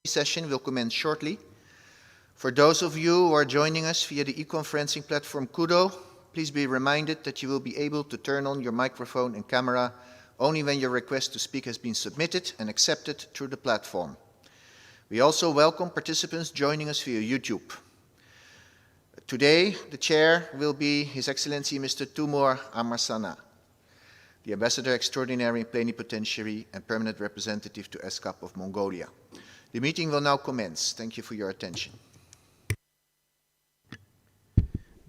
session will commence shortly. For those of you who are joining us via the e-conferencing platform Kudo, please be reminded that you will be able to turn on your microphone and camera only when your request to speak has been submitted and accepted through the platform. We also welcome participants joining us via YouTube. Today, the chair will be His Excellency Mr. Tumor Amarsana, the Ambassador Extraordinary and Plenipotentiary and Permanent Representative to ESCAP of Mongolia. The meeting will now commence. Thank you for your attention.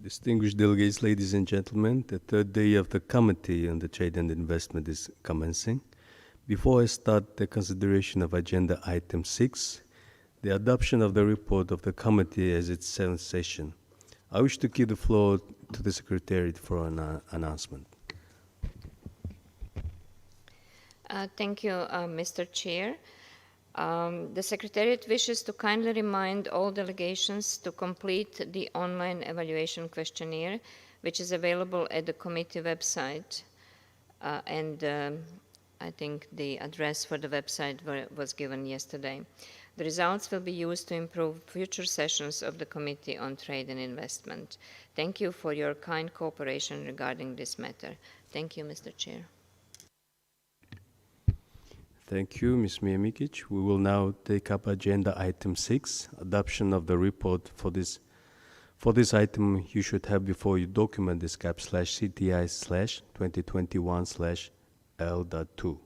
Distinguished delegates, ladies and gentlemen, the third day of the Committee on the Trade and Investment is commencing. Before I start the consideration of Agenda Item 6, the adoption of the report of the Committee as its 7th session, I wish to give the floor to the Secretariat for an announcement. Thank you, Mr. Chair. The Secretariat wishes to kindly remind all delegations to complete the online evaluation questionnaire, which is available at the committee website. I think the address for the website was given yesterday. The results will be used to improve future sessions of the Committee on Trade and Investment. Thank you for your kind cooperation regarding this matter. Thank you, Mr. Chair. Thank you, Ms. Mijamikic. We will now take up Agenda Item 6, adoption of the report for this. For this item, you should have before you document ESCAP/CTI/2021/L.2.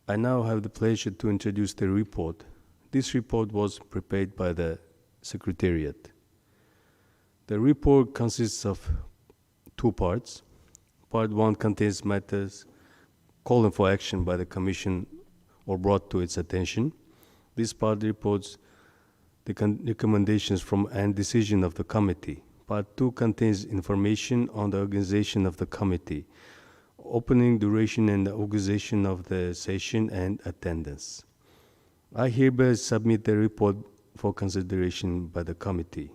I now have the pleasure to introduce the report. This report was prepared by the Secretariat. The report consists of 2 parts. Part 1 contains matters calling for action by the Commission or brought to its attention. This part reports the recommendations from and decision of the Committee. Part 2 contains information on the organization of the Committee, opening, duration, and the organization of the session and attendance. I hereby submit the report for consideration by the Committee.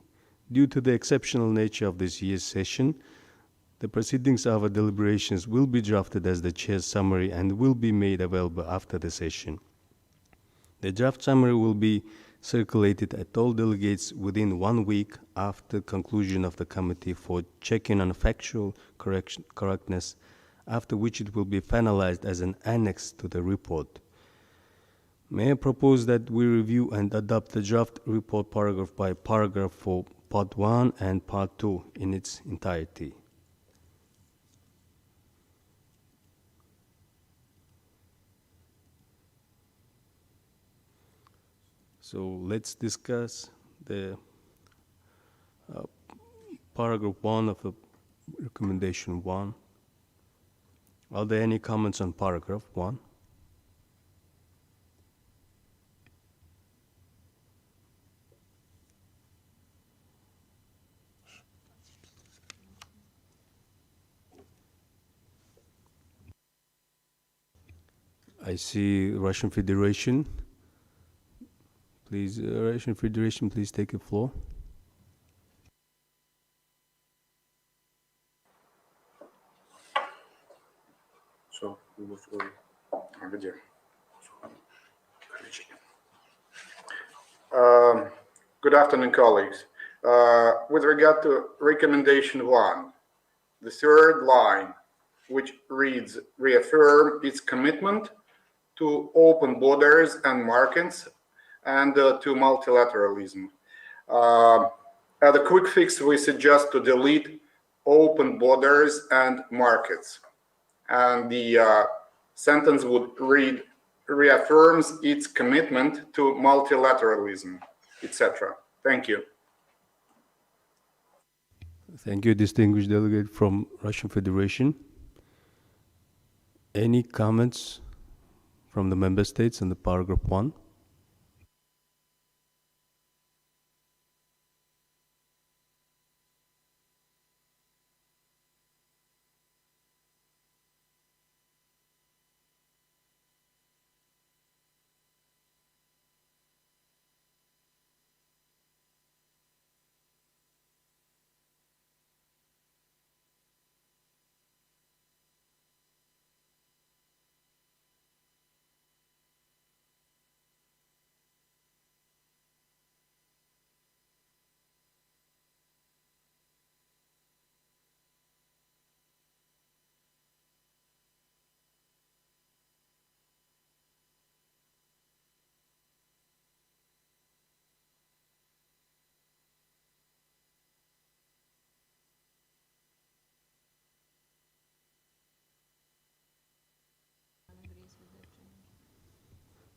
Due to the exceptional nature of this year's session, the proceedings of our deliberations will be drafted as the Chair's summary and will be made available after the session. The draft summary will be circulated at all delegates within 1 week after conclusion of the Committee for checking on factual correctness, after which it will be finalized as an annex to the report. May I propose that we review and adopt the draft report paragraph by paragraph for Part 1 and Part 2 in its entirety. So let's discuss the paragraph 1 of the recommendation 1. Are there any comments on paragraph 1? I see Russian Federation. Please, Russian Federation, please take the floor. So, good afternoon, colleagues. With regard to recommendation 1, the third line, which reads, reaffirm its commitment to open borders and markets and to multilateralism. As a quick fix, we suggest to delete open borders and markets. And the sentence would read, reaffirms its commitment to multilateralism, etc. Thank you. Thank you, distinguished delegate from Russian Federation. Any comments from the member states on the paragraph 1?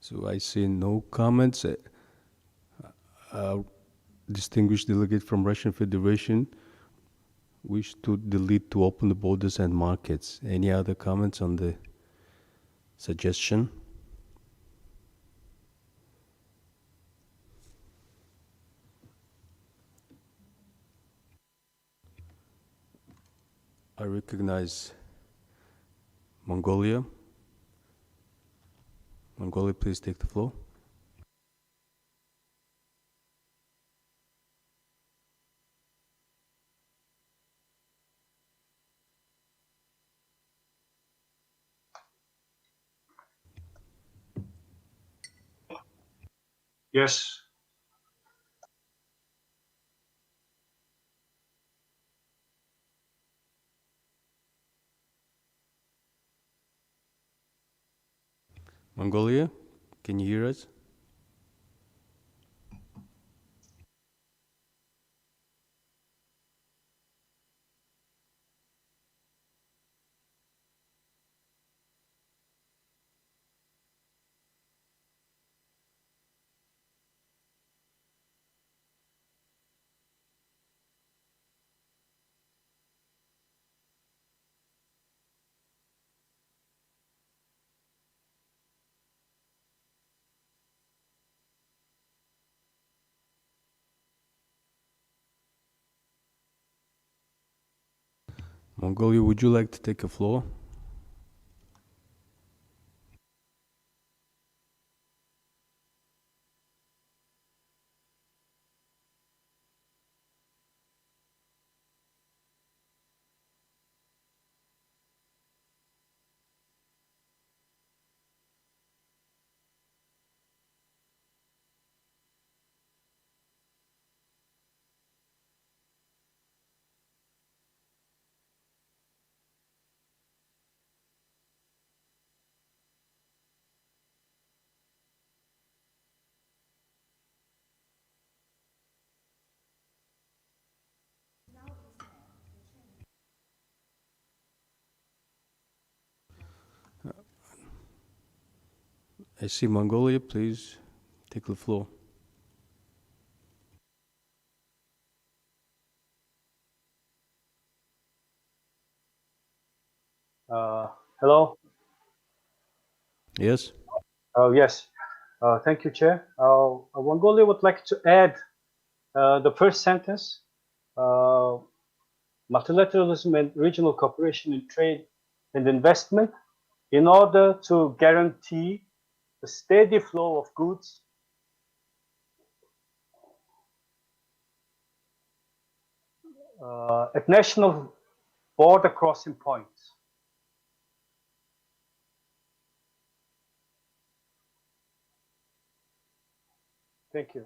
So I see no comments. Distinguished delegate from Russian Federation wish to delete to open the borders and markets. Any other comments on the suggestion? I recognize Mongolia. Mongolia, please take the floor. Yes. Mongolia, can you hear us? Mongolia, would you like to take the floor? I see Mongolia, please take the floor. Hello. Yes? Yes. Thank you, Chair. Mongolia would like to add the first sentence, multilateralism and regional cooperation in trade and investment in order to guarantee the steady flow of goods at national border crossing points. Thank you.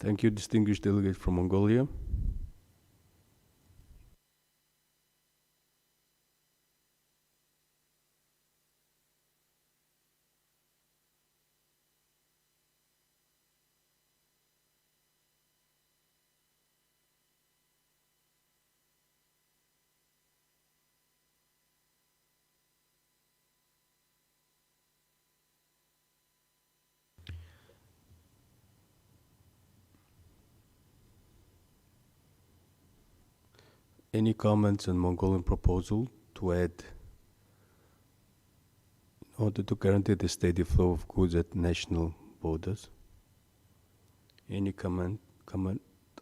Thank you, distinguished delegate from Mongolia. Any comments on Mongolian proposal to add in order to guarantee the steady flow of goods at national borders? Any comment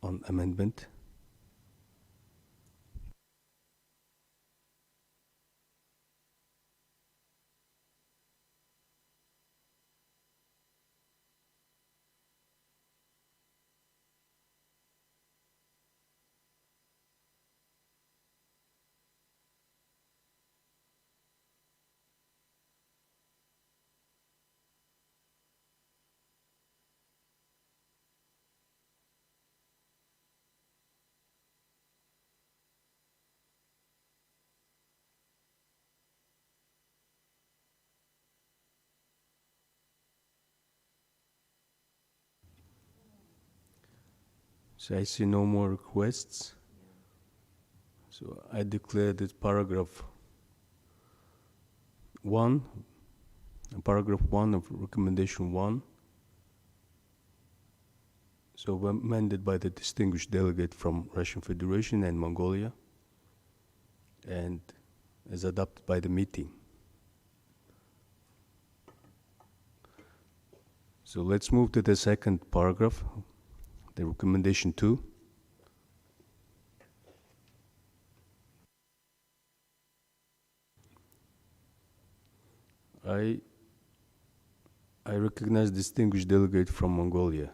on amendment? So I see no more requests. So I declare this paragraph 1, paragraph 1 of recommendation 1. So amended by the distinguished delegate from Russian Federation and Mongolia, and as adopted by the meeting. So let's move to the second paragraph, the recommendation 2. I recognize distinguished delegate from Mongolia.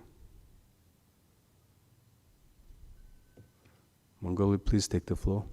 Mongolia, please take the floor.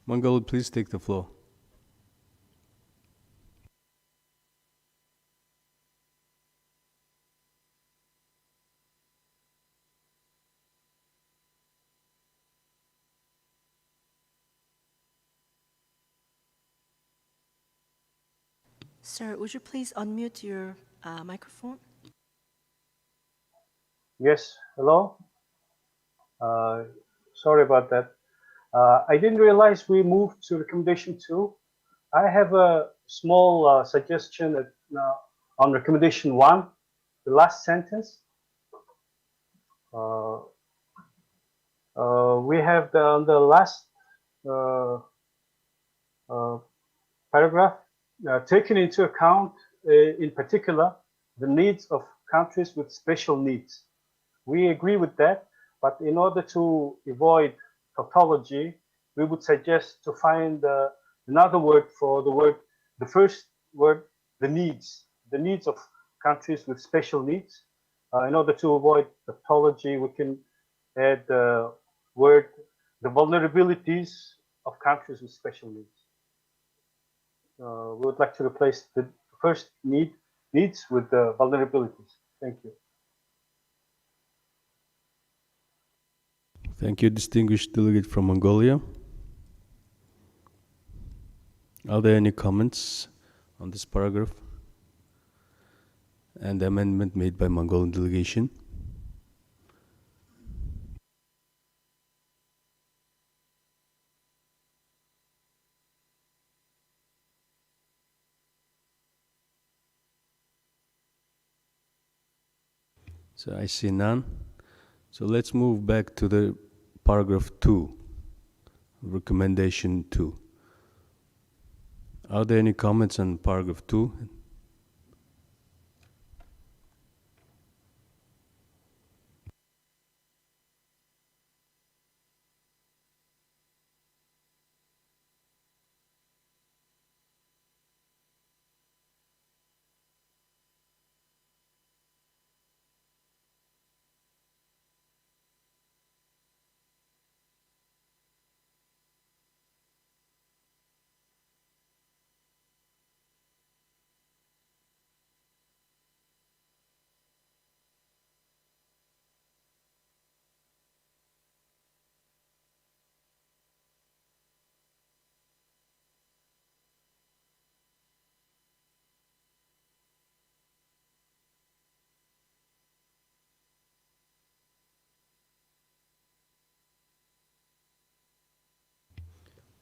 Mongolia, please take the floor. Sir, would you please unmute your microphone? Yes, hello. Sorry about that. I didn't realize we moved to recommendation 2. I have a small suggestion on recommendation 1, the last sentence. We have on the last paragraph taken into account, in particular, the needs of countries with special needs. We agree with that, but in order to avoid tautology, we would suggest to find another word for the first word, the needs of countries with special needs. In order to avoid tautology, we can add the word, the vulnerabilities of countries with special needs. We would like to replace the first needs with the vulnerabilities. Thank you. Thank you, distinguished delegate from Mongolia. Are there any comments on this paragraph and the amendment made by Mongolian delegation? So I see none. So let's move back to the paragraph 2, recommendation 2. Are there any comments on paragraph 2?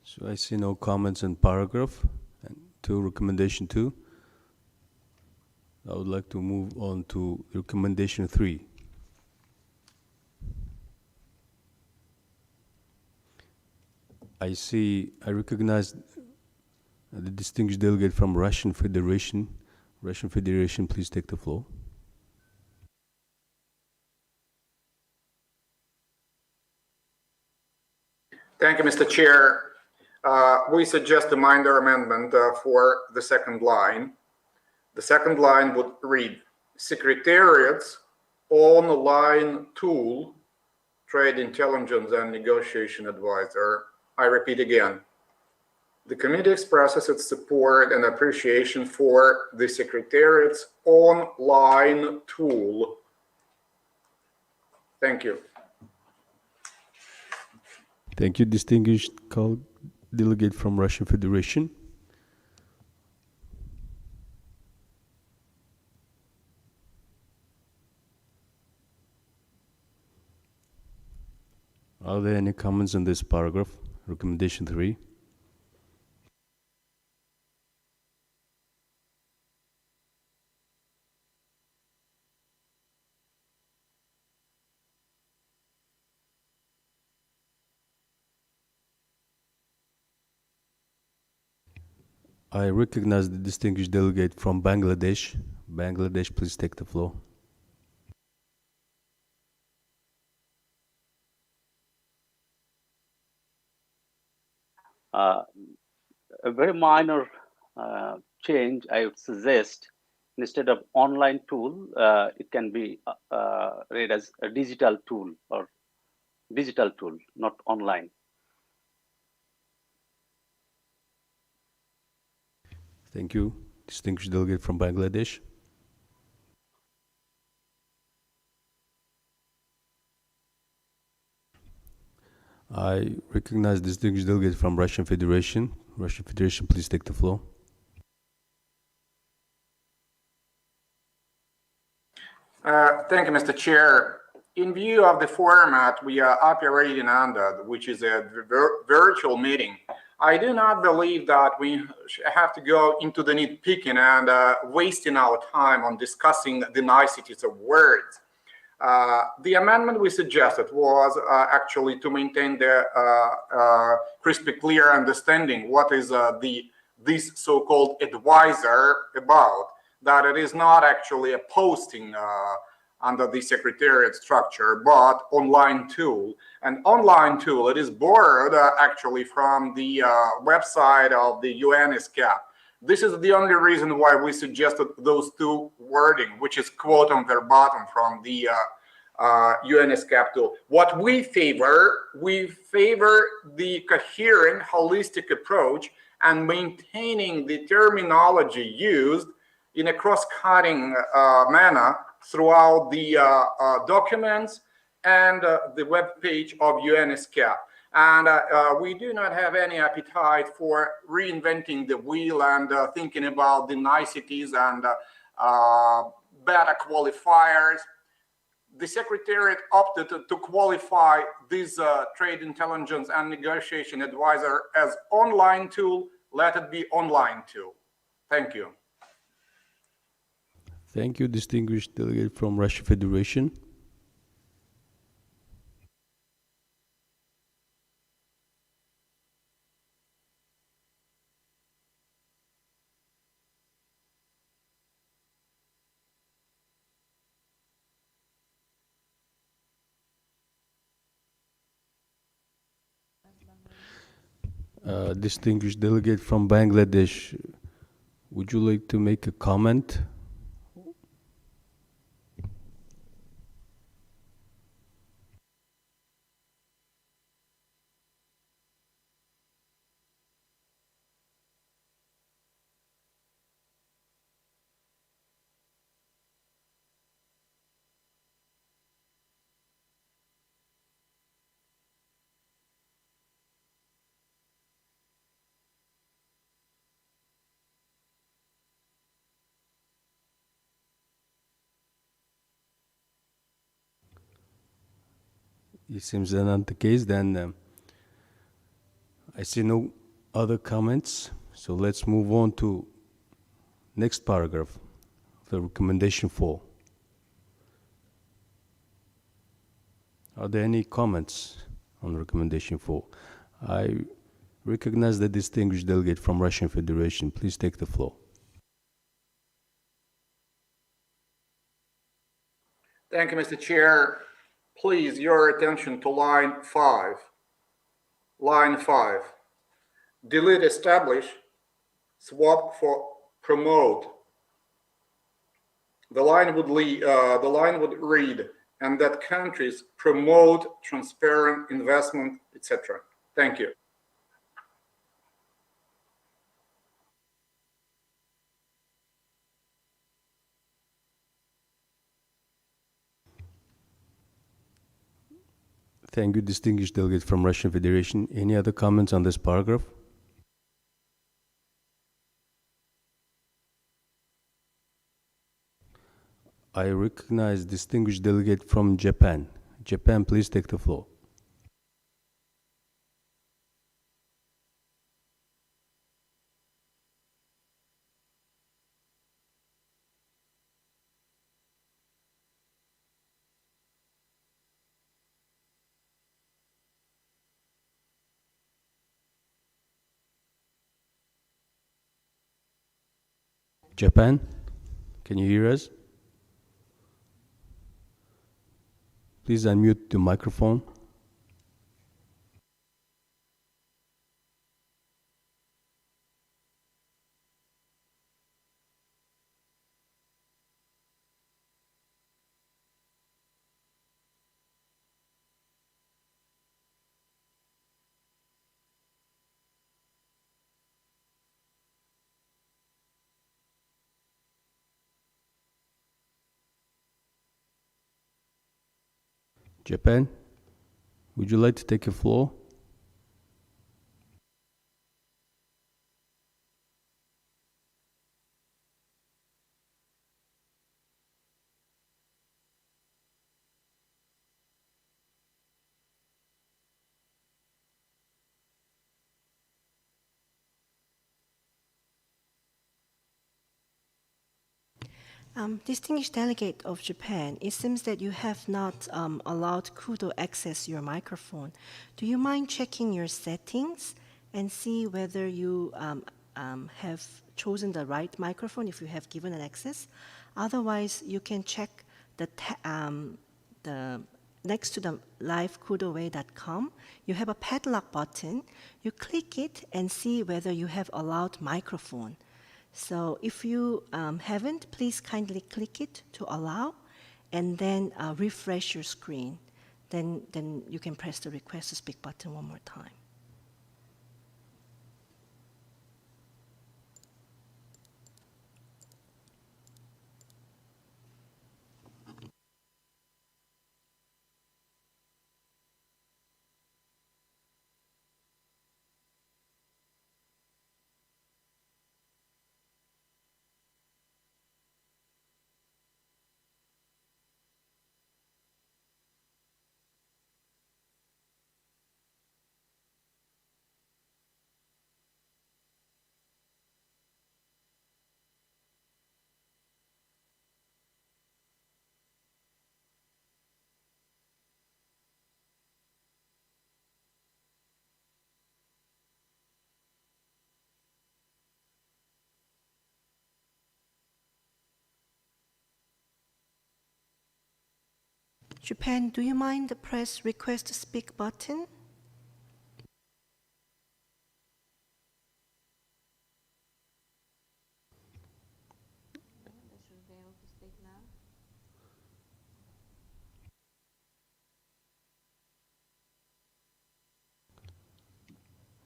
So I see no comments on paragraph 2, recommendation 2. I would like to move on to recommendation 3. I recognize the distinguished delegate from Russian Federation. Russian Federation, please take the floor. Thank you, Mr. Chair. We suggest a minor amendment for the second line. The second line would read, Secretariat's online tool, Trade Intelligence and Negotiation Advisor. I repeat again, the committee expresses its support and appreciation for the Secretariat's online tool. Thank you. Thank you, distinguished delegate from Russian Federation. Are there any comments on this paragraph, recommendation 3? I recognize the distinguished delegate from Bangladesh. Bangladesh, please take the floor. A very minor change I would suggest. Instead of online tool, it can be read as a digital tool or digital tool, not online. Thank you, distinguished delegate from Bangladesh. I recognize distinguished delegate from Russian Federation. Russian Federation, please take the floor. Thank you, Mr. Chair. In view of the format we are operating under, which is a virtual meeting, I do not believe that we have to go into the nitpicking and wasting our time on discussing the niceties of words. The amendment we suggested was actually to maintain the crystal clear understanding what is this so-called advisor about, that it is not actually a posting under the secretariat structure, but online tool. An online tool, it is borrowed actually from the website of the ESCAP. This is the only reason why we suggested those two wording, which is quote on verbatim from the ESCAP tool. What we favor the coherent, holistic approach and maintaining the terminology used in a cross-cutting manner throughout the documents and the web page of ESCAP. And we do not have any appetite for reinventing the wheel and thinking about the niceties and better qualifiers. The Secretariat opted to qualify this Trade Intelligence and Negotiation Advisor as online tool. Let it be online tool. Thank you. Thank you, distinguished delegate from Russian Federation. Distinguished delegate from Bangladesh, would you like to make a comment? It seems that not the case. Then I see no other comments. So let's move on to next paragraph, the recommendation 4. Are there any comments on recommendation 4? I recognize the distinguished delegate from Russian Federation. Please take the floor. Thank you, Mr. Chair. Please, your attention to line 5. Line 5. Delete establish, swap for promote. The line would read, and that countries promote transparent investment, etc. Thank you. Thank you, distinguished delegate from Russian Federation. Any other comments on this paragraph? I recognize distinguished delegate from Japan. Japan, please take the floor. Japan, can you hear us? Please unmute the microphone. Japan, would you like to take the floor? Distinguished delegate of Japan, it seems that you have not allowed Kudo access your microphone. Do you mind checking your settings and see whether you have chosen the right microphone if you have given an access? Otherwise, you can check the next to the livekudoway.com, you have a padlock button. You click it and see whether you have allowed microphone. So if you haven't, please kindly click it to allow, and then refresh your screen. Then you can press the request to speak button one more time. Japan, do you mind the press request to speak button?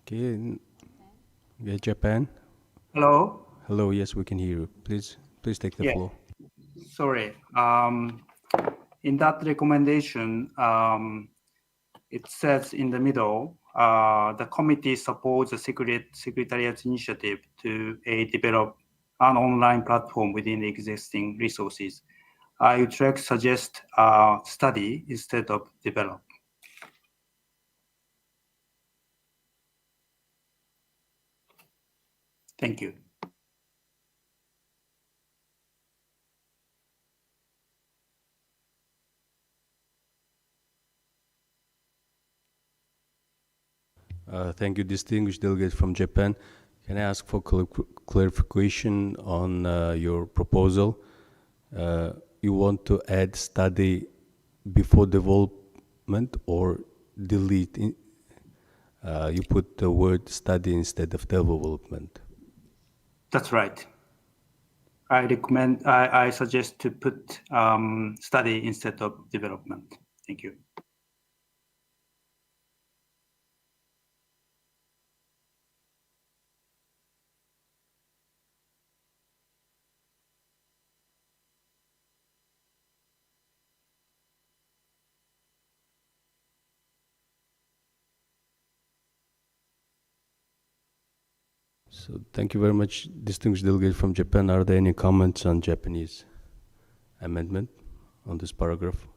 Okay, yeah, Japan. Hello. Hello, yes, we can hear you. Please take the floor. Sorry. In that recommendation, it says in the middle, the committee supports the Secretariat's initiative to develop an online platform within the existing resources. I would like to suggest study instead of develop. Thank you. Thank you, distinguished delegate from Japan. Can I ask for clarification on your proposal? You want to add study before development or delete? You put the word study instead of development. That's right. I suggest to put study instead of development. Thank you. So thank you very much, distinguished delegate from Japan. Are there any comments on Japanese amendment on this paragraph?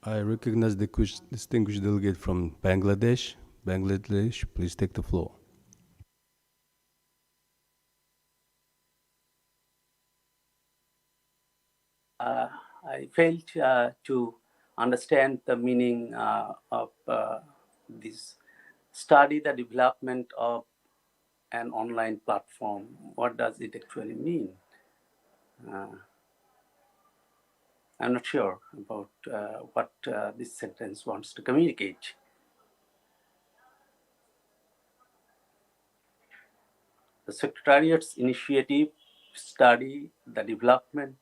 I recognize the distinguished delegate from Bangladesh. Bangladesh, please take the floor. I failed to understand the meaning of this study, the development of an online platform. What does it actually mean? I'm not sure about what this sentence wants to communicate. The Secretariat's initiative study the development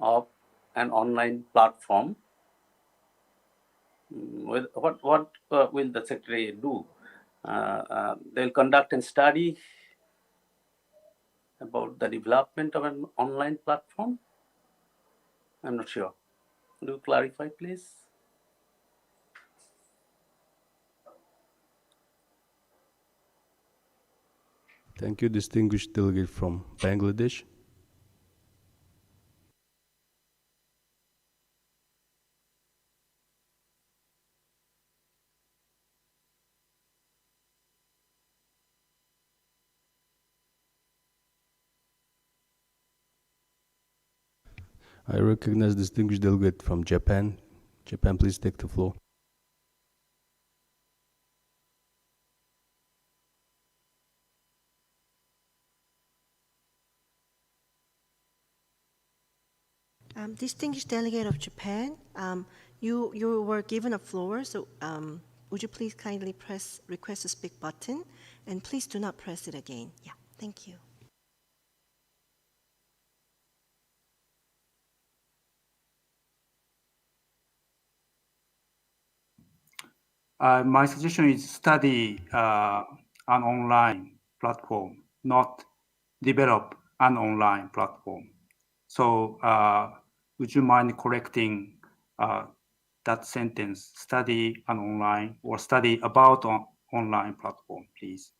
of an online platform. What will the Secretariat do? They'll conduct a study about the development of an online platform? I'm not sure. Do you clarify, please? Thank you, distinguished delegate from Bangladesh. I recognize distinguished delegate from Japan. Japan, please take the floor. Distinguished delegate of Japan, you were given a floor, so would you please kindly press request to speak button, and please do not press it again. Yeah, thank you. My suggestion is study an online platform, not develop an online platform. So would you mind correcting that sentence, study an online or study about an online platform, please?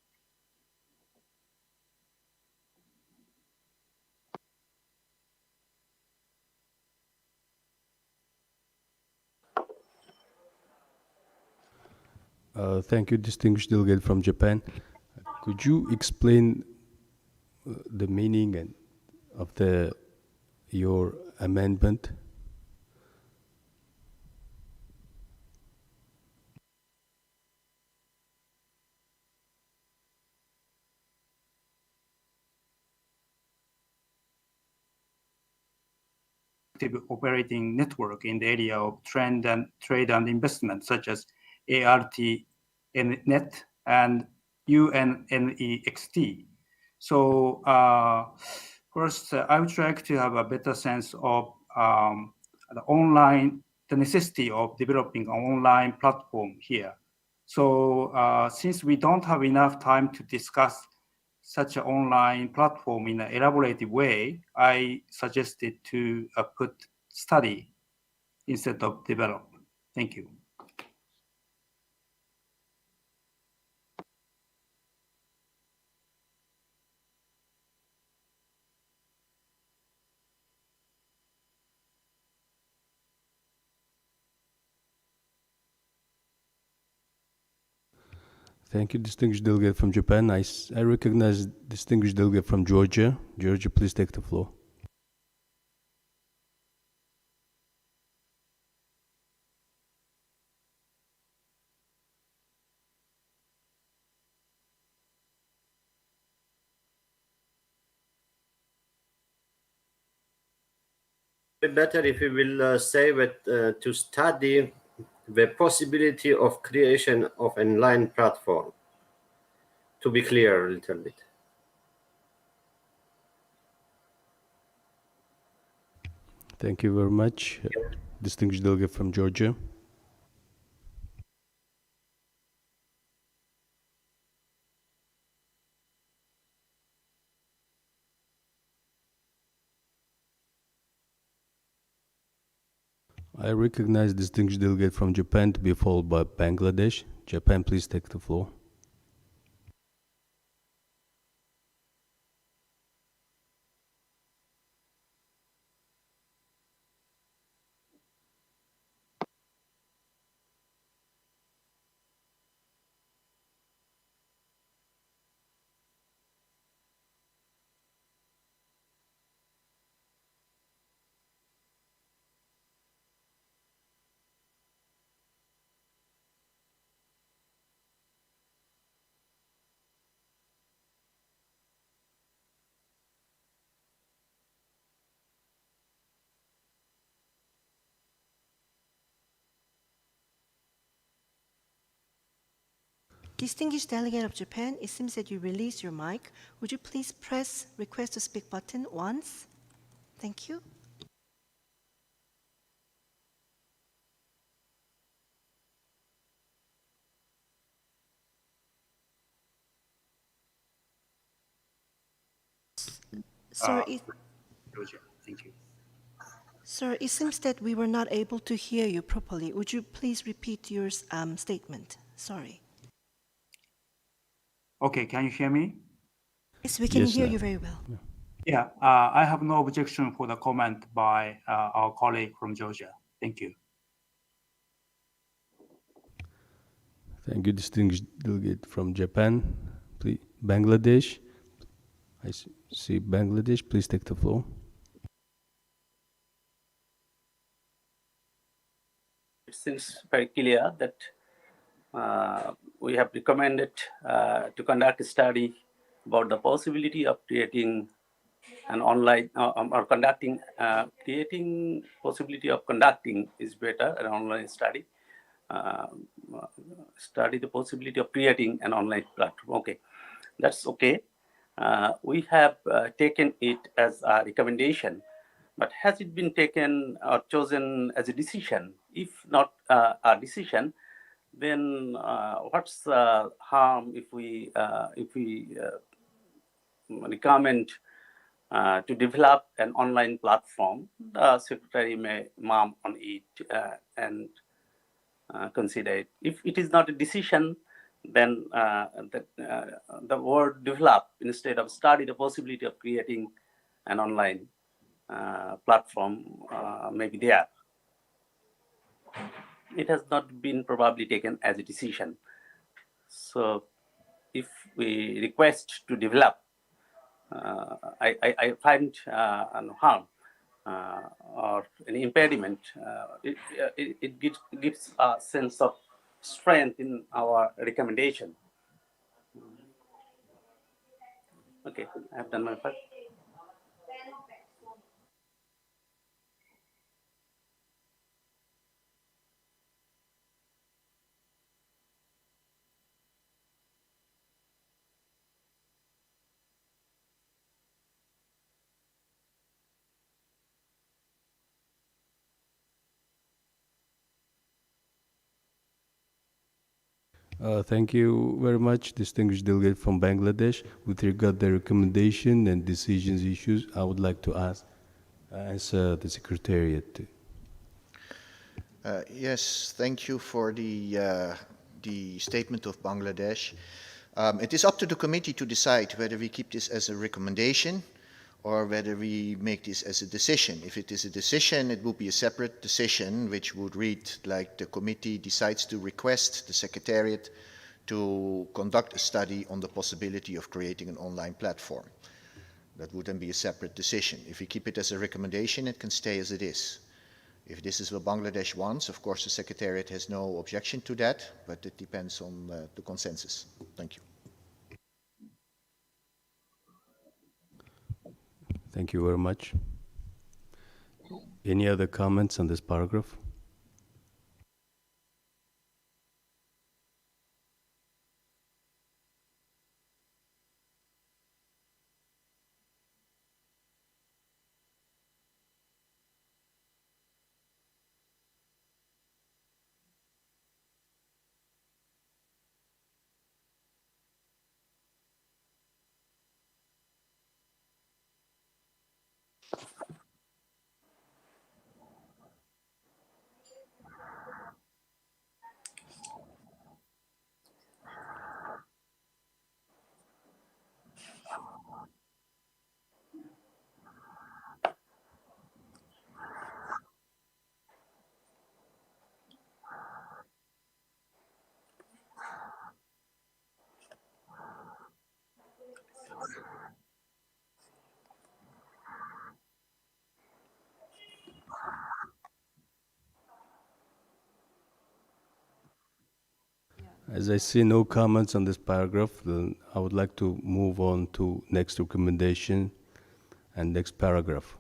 Thank you, distinguished delegate from Japan. Could you explain the meaning of your amendment? Operating network in the area of trade and investment, such as ART-NET and UNNEXT. So first, I would like to have a better sense of the necessity of developing an online platform here. So since we don't have enough time to discuss such an online platform in an elaborative way, I suggested to put study instead of develop. Thank you. Thank you, distinguished delegate from Japan. I recognize distinguished delegate from Georgia. Georgia, please take the floor. be better if we will say that to study the possibility of creation of an online platform, to be clear a little bit. Thank you very much. Distinguished delegate from Georgia. I recognize distinguished delegate from Japan to be followed by Bangladesh. Japan, please take the floor. Distinguished delegate of Japan, it seems that you released your mic. Would you please press request to speak button once? Thank you. Sir, Georgia, thank you. Sir, it seems that we were not able to hear you properly. Would you please repeat your statement? Sorry. Okay, can you hear me? Yes, we can Yes, hear sir. you very well. Yeah, I have no objection for the comment by our colleague from Georgia. Thank you. Thank you, distinguished delegate from Japan. Please, Bangladesh. I see Bangladesh. Please take the floor. It seems very clear that we have recommended to conduct a study about the possibility of creating an online or conducting creating possibility of conducting is better an online study. Study the possibility of creating an online platform. Okay, that's okay. We have taken it as a recommendation, but has it been taken or chosen as a decision? If not a decision, then what's the harm if we recommend to develop an online platform? The secretary may mum on it and consider it. If it is not a decision, then the word develop instead of study the possibility of creating an online platform may be there. It has not been probably taken as a decision. So if we request to develop, I find no harm or any impediment. It gives a sense of strength in our recommendation. Okay, I have done my part. Thank you very much, distinguished delegate from Bangladesh. With regard to the recommendation and decisions issues, I would like to answer the Secretariat. Yes, thank you for the statement of Bangladesh. It is up to the committee to decide whether we keep this as a recommendation or whether we make this as a decision. If it is a decision, it would be a separate decision, which would read like the committee decides to request the Secretariat to conduct a study on the possibility of creating an online platform. That would then be a separate decision. If we keep it as a recommendation, it can stay as it is. If this is what Bangladesh wants, of course the Secretariat has no objection to that, but it depends on the consensus. Thank you. Thank you very much. Any other comments on this paragraph? As I see no comments on this paragraph, then I would like to move on to next recommendation and next paragraph.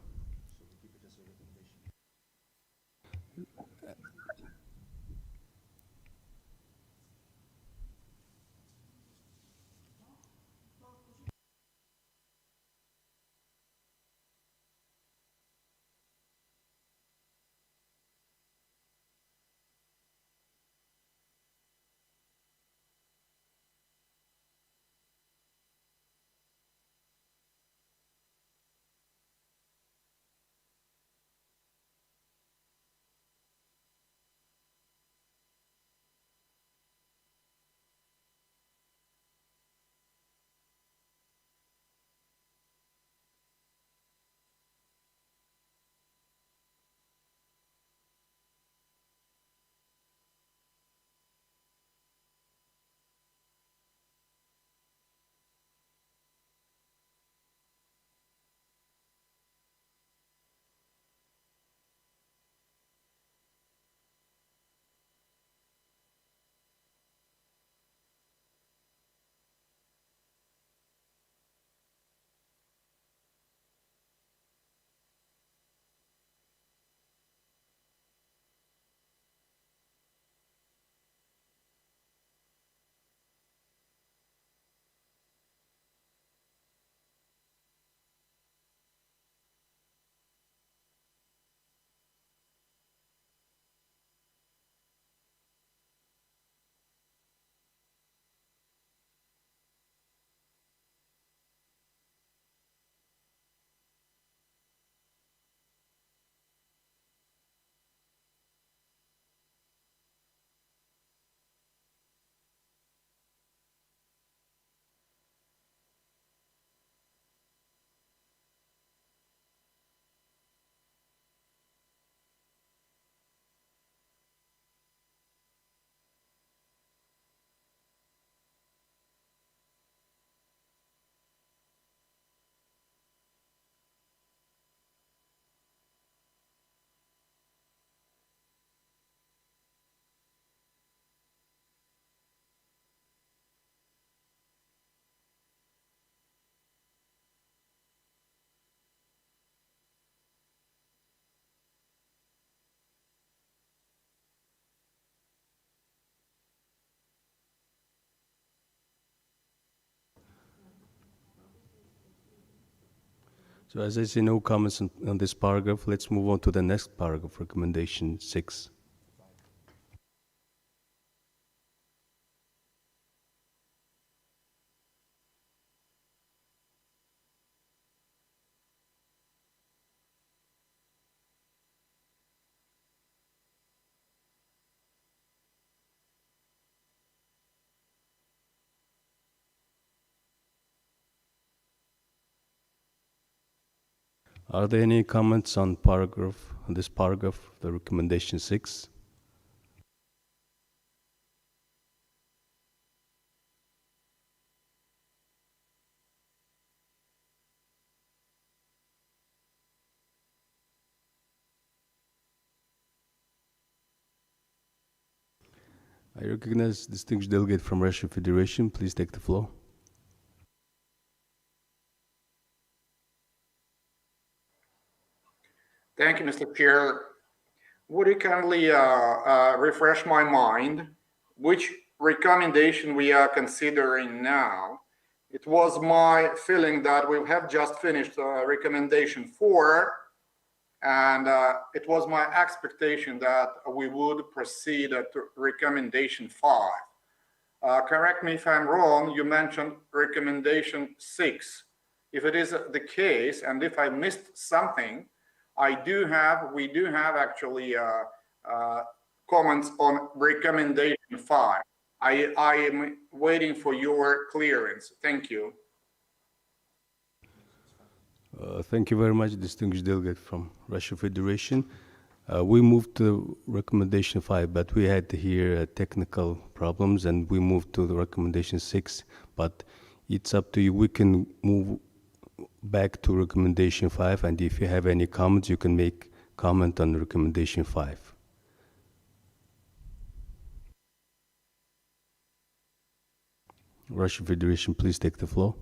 So as I see no comments on this paragraph, let's move on to the next paragraph, recommendation 6. Are there any comments on this paragraph, the recommendation 6? I recognize distinguished delegate from Russian Federation. Please take the floor. Thank you, Mr. Chair. Would you kindly refresh my mind which recommendation we are considering now? It was my feeling that we have just finished recommendation 4, and it was my expectation that we would proceed to recommendation 5. Correct me if I'm wrong, you mentioned recommendation 6. If it is the case, and if I missed something, we do have actually comments on recommendation 5. I am waiting for your clearance. Thank you. Thank you very much, distinguished delegate from Russian Federation. We moved to recommendation 5, but we had here technical problems, and we moved to the recommendation 6. But it's up to you. We can move back to recommendation 5, and if you have any comments, you can make comment on recommendation 5. Russian Federation, please take the floor.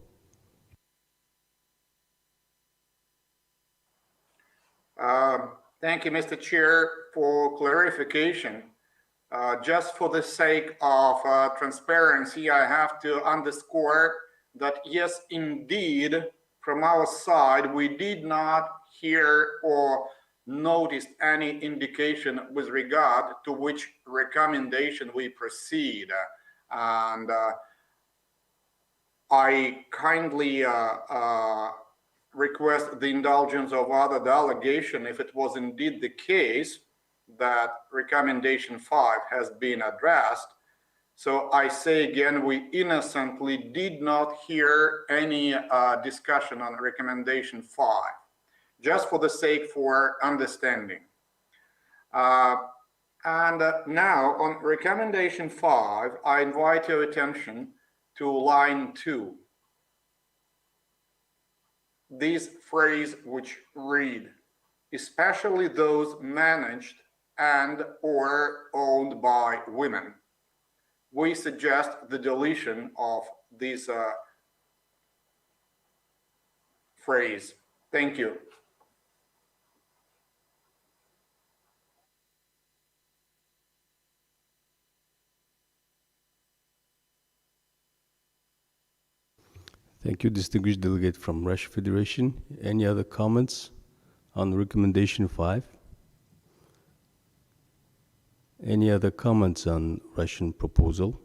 Thank you, Mr. Chair, for clarification. Just for the sake of transparency, I have to underscore that yes, indeed, from our side, we did not hear or notice any indication with regard to which recommendation we proceed. And I kindly request the indulgence of other delegation if it was indeed the case that recommendation 5 has been addressed. So I say again, we innocently did not hear any discussion on recommendation 5, just for the sake for understanding. And now on recommendation 5, I invite your attention to line 2. This phrase which read, especially those managed and or owned by women. We suggest the deletion of this phrase. Thank you. Thank you, distinguished delegate from Russian Federation. Any other comments on recommendation 5? Any other comments on Russian proposal?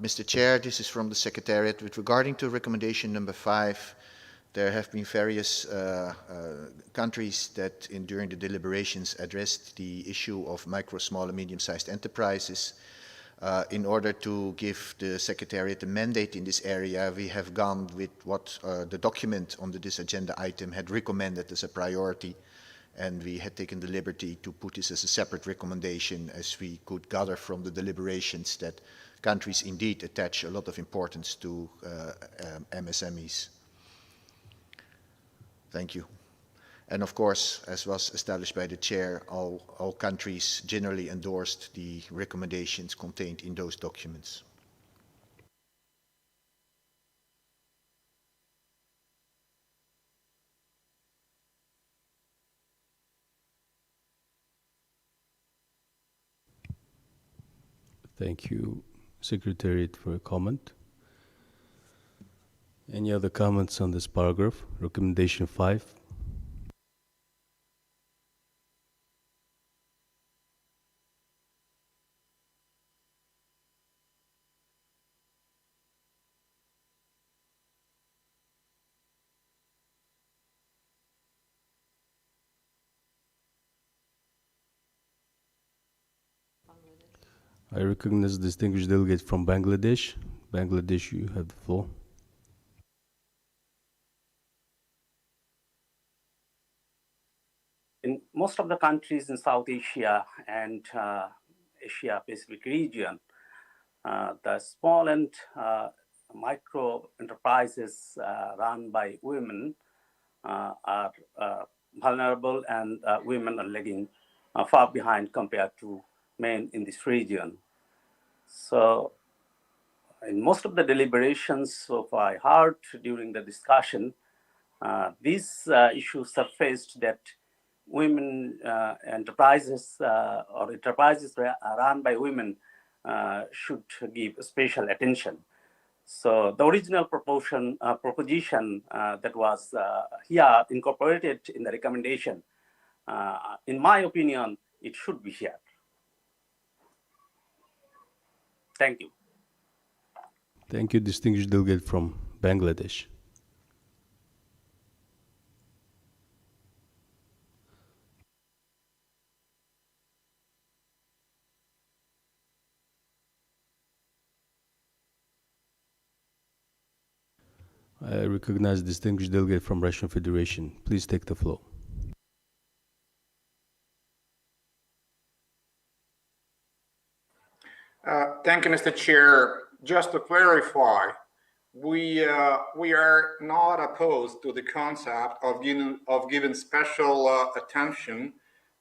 Mr. Chair, this is from the Secretariat. With regarding to recommendation number 5, there have been various countries that during the deliberations addressed the issue of micro, small and medium-sized enterprises. In order to give the Secretariat a mandate in this area, we have gone with what the document under this agenda item had recommended as a priority, and we had taken the liberty to put this as a separate recommendation, as we could gather from the deliberations that countries indeed attach a lot of importance to MSMEs. Thank you. And of course, as was established by the chair, all countries generally endorsed the recommendations contained in those documents. Thank you, Secretariat, for a comment. Any other comments on this paragraph, recommendation 5? I recognize the distinguished delegate from Bangladesh. Bangladesh, you have the floor. In most of the countries in South Asia and Asia Pacific region, the small and micro enterprises run by women are vulnerable, and women are lagging far behind compared to men in this region. So in most of the deliberations of I heard during the discussion, these issues surfaced that women enterprises or enterprises run by women should give special attention. So the original proposition that was here incorporated in the recommendation, in my opinion, it should be here. Thank you. Thank you, distinguished delegate from Bangladesh. I recognize distinguished delegate from Russian Federation. Please take the floor. Thank you, Mr. Chair. Just to clarify, we are not opposed to the concept of giving special attention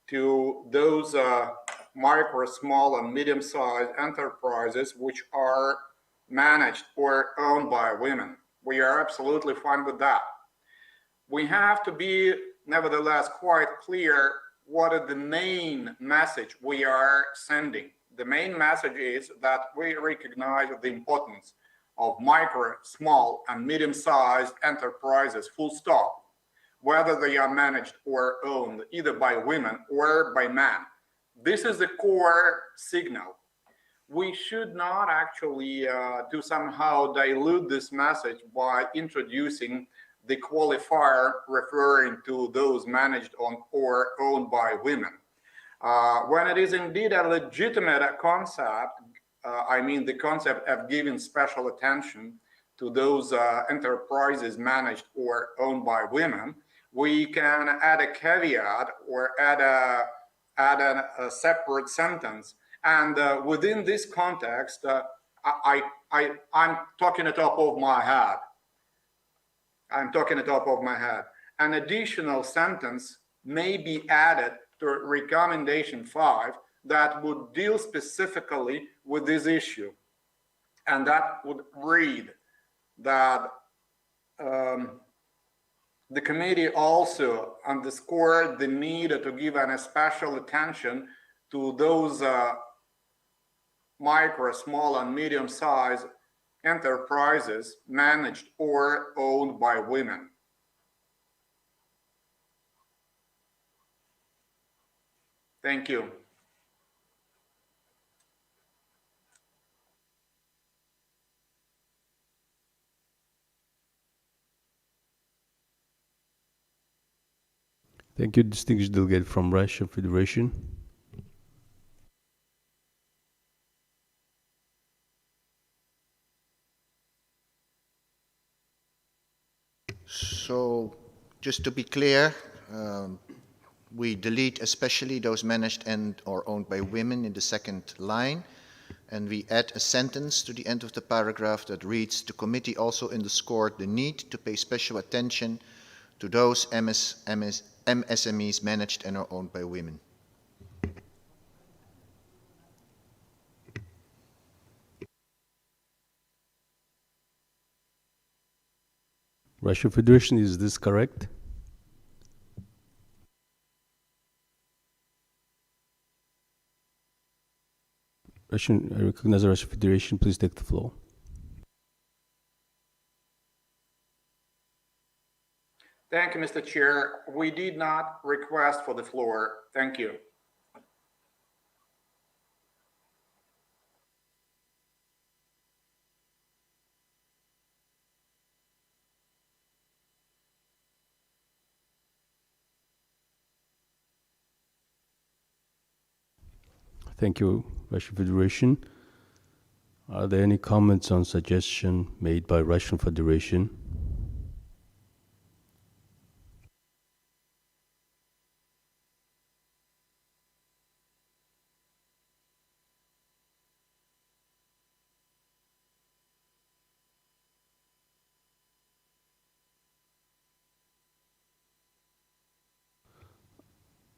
to those micro, small, and medium-sized enterprises which are managed or owned by women. We are absolutely fine with that. We have to be, nevertheless, quite clear what is the main message we are sending. The main message is that we recognize the importance of micro, small, and medium-sized enterprises, full stop, whether they are managed or owned either by women or by men. This is the core signal. We should not actually to somehow dilute this message by introducing the qualifier referring to those managed on or owned by women. When it is indeed a legitimate concept, I mean the concept of giving special attention to those enterprises managed or owned by women, we can add a caveat or add a separate sentence. And within this context, I'm talking the top of my head. I'm talking the top of my head. An additional sentence may be added to recommendation 5 that would deal specifically with this issue. And that would read that the committee also underscored the need to give an special attention to those micro, small, and medium-sized enterprises managed or owned by women. Thank you. Thank you, distinguished delegate from Russian Federation. So, just to be clear, we delete especially those managed and or owned by women in the second line, and we add a sentence to the end of the paragraph that reads, the committee also underscored the need to pay special attention to those MSMEs managed and or owned by women. Russian Federation, is this correct? I recognize the Russian Federation. Please take the floor. Thank you, Mr. Chair. We did not request for the floor. Thank you. Thank you, Russian Federation. Are there any comments on suggestion made by Russian Federation?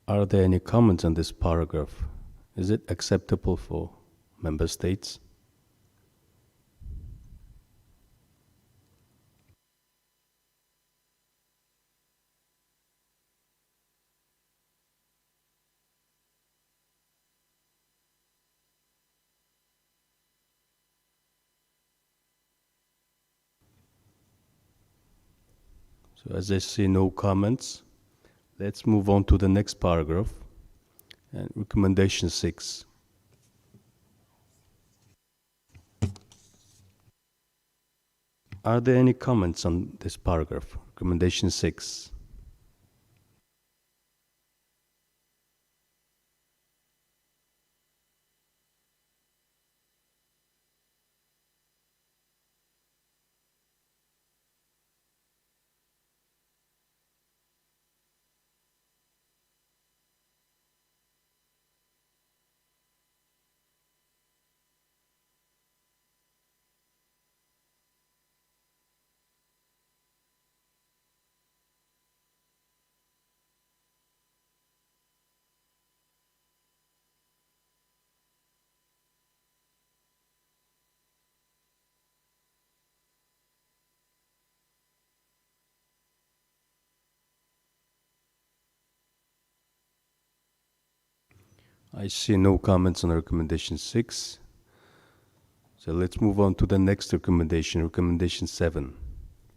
Are there any comments on this paragraph? Is it acceptable for member states? So as I see no comments, let's move on to the next paragraph, and recommendation 6. Are there any comments on this paragraph, recommendation 6? I see no comments on recommendation 6. So let's move on to the next recommendation, recommendation 7.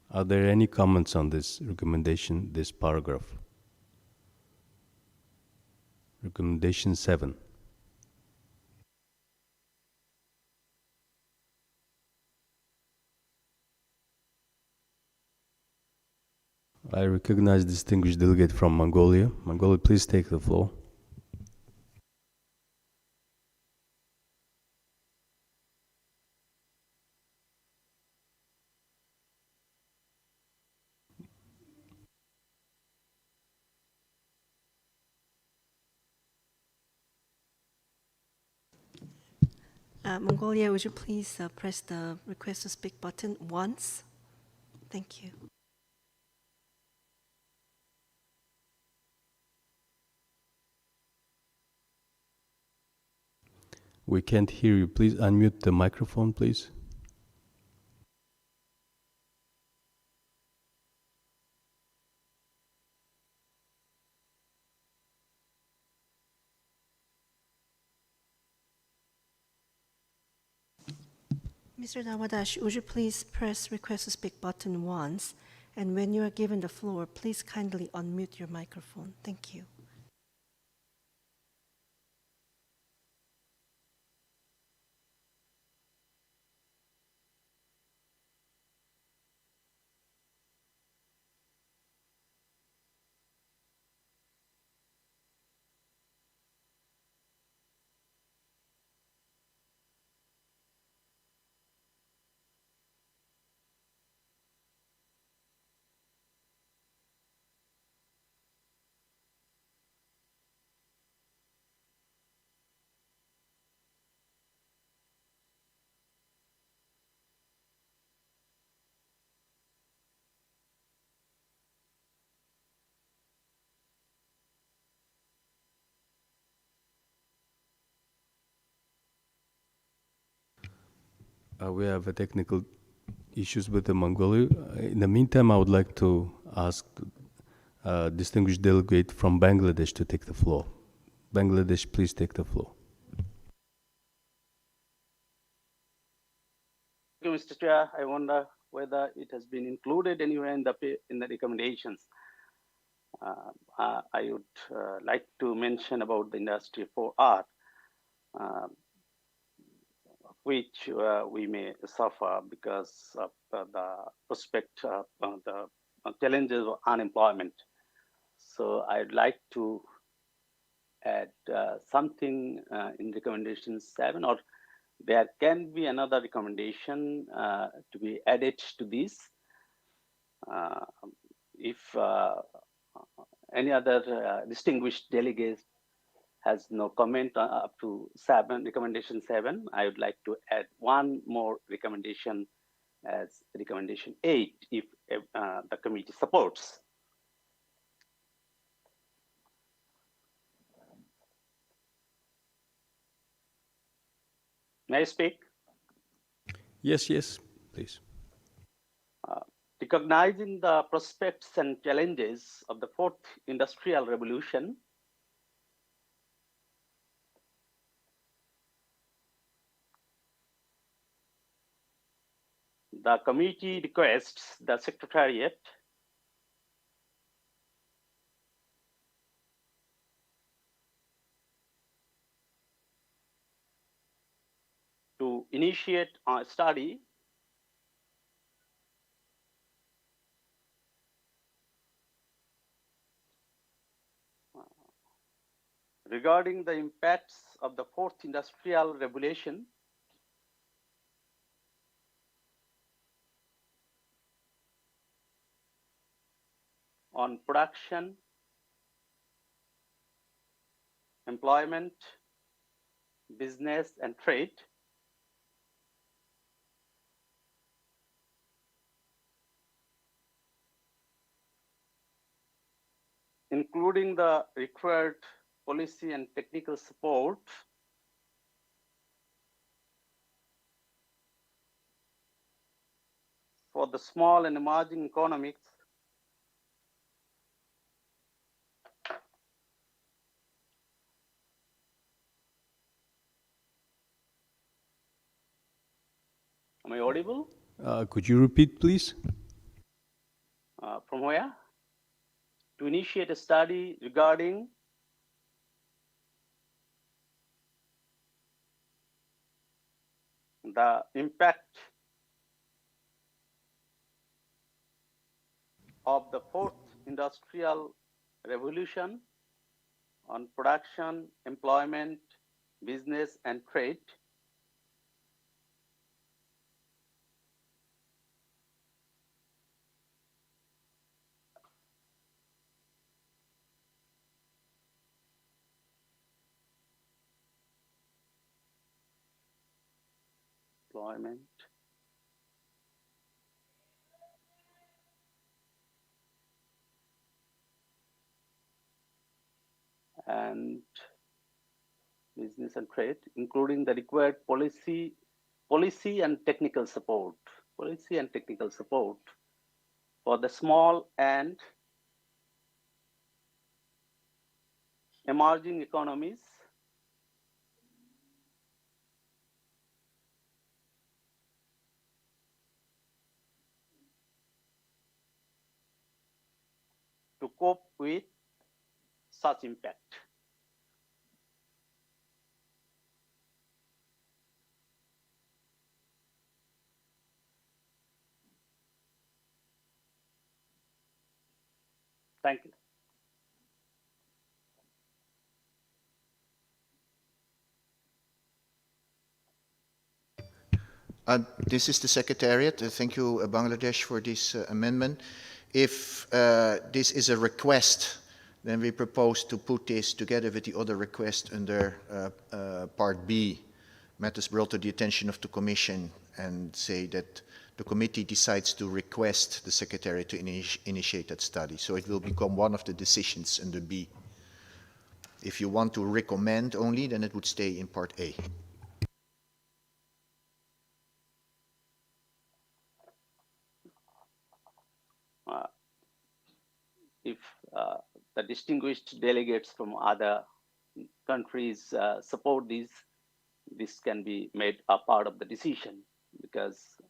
Are there any comments on this recommendation, this paragraph? Recommendation 7. I recognize distinguished delegate from Mongolia. Mongolia, please take the floor. Mongolia, would you please press the request to speak button once? Thank you. We can't hear you. Please unmute the microphone, please. Mr. Dawadash, would you please press request to speak button once, and when you are given the floor, please kindly unmute your microphone. Thank you. We have technical issues with the Mongolia. In the meantime, I would like to ask distinguished delegate from Bangladesh to take the floor. Bangladesh, please take the floor. Thank you, Mr. Chair. I wonder whether it has been included anywhere in the recommendations. I would like to mention about the industry for art, which we may suffer because of the prospect of the challenges of unemployment. So I'd like to add something in recommendation 7, or There can be another recommendation to be added to this. If any other distinguished delegate has no comment up to recommendation 7, I would like to add one more recommendation as recommendation 8 if the committee supports. May I speak? Yes, yes, please. Recognizing the prospects and challenges of the fourth industrial revolution, the committee requests the Secretariat to initiate a study regarding the impacts of the fourth industrial revolution on production, employment, business, and trade, including the required policy and technical support for the small and emerging economies Am I audible? Could you repeat, please? From where? To initiate a study regarding the impact of the fourth industrial revolution on production, employment, business, and trade, employment, and business and trade, including the required policy and technical support, for the small and emerging economies to cope with such impact. Thank you. This is the Secretariat. Thank you, Bangladesh, for this amendment. If this is a request, then we propose to put this together with the other request under Part B, matters brought to the attention of the Commission, and say that the committee decides to request the Secretariat to initiate that study. So it will become one of the decisions under B. If you want to recommend only, then it would stay in Part A. If the distinguished delegates from other countries support this can be made a part of the decision, because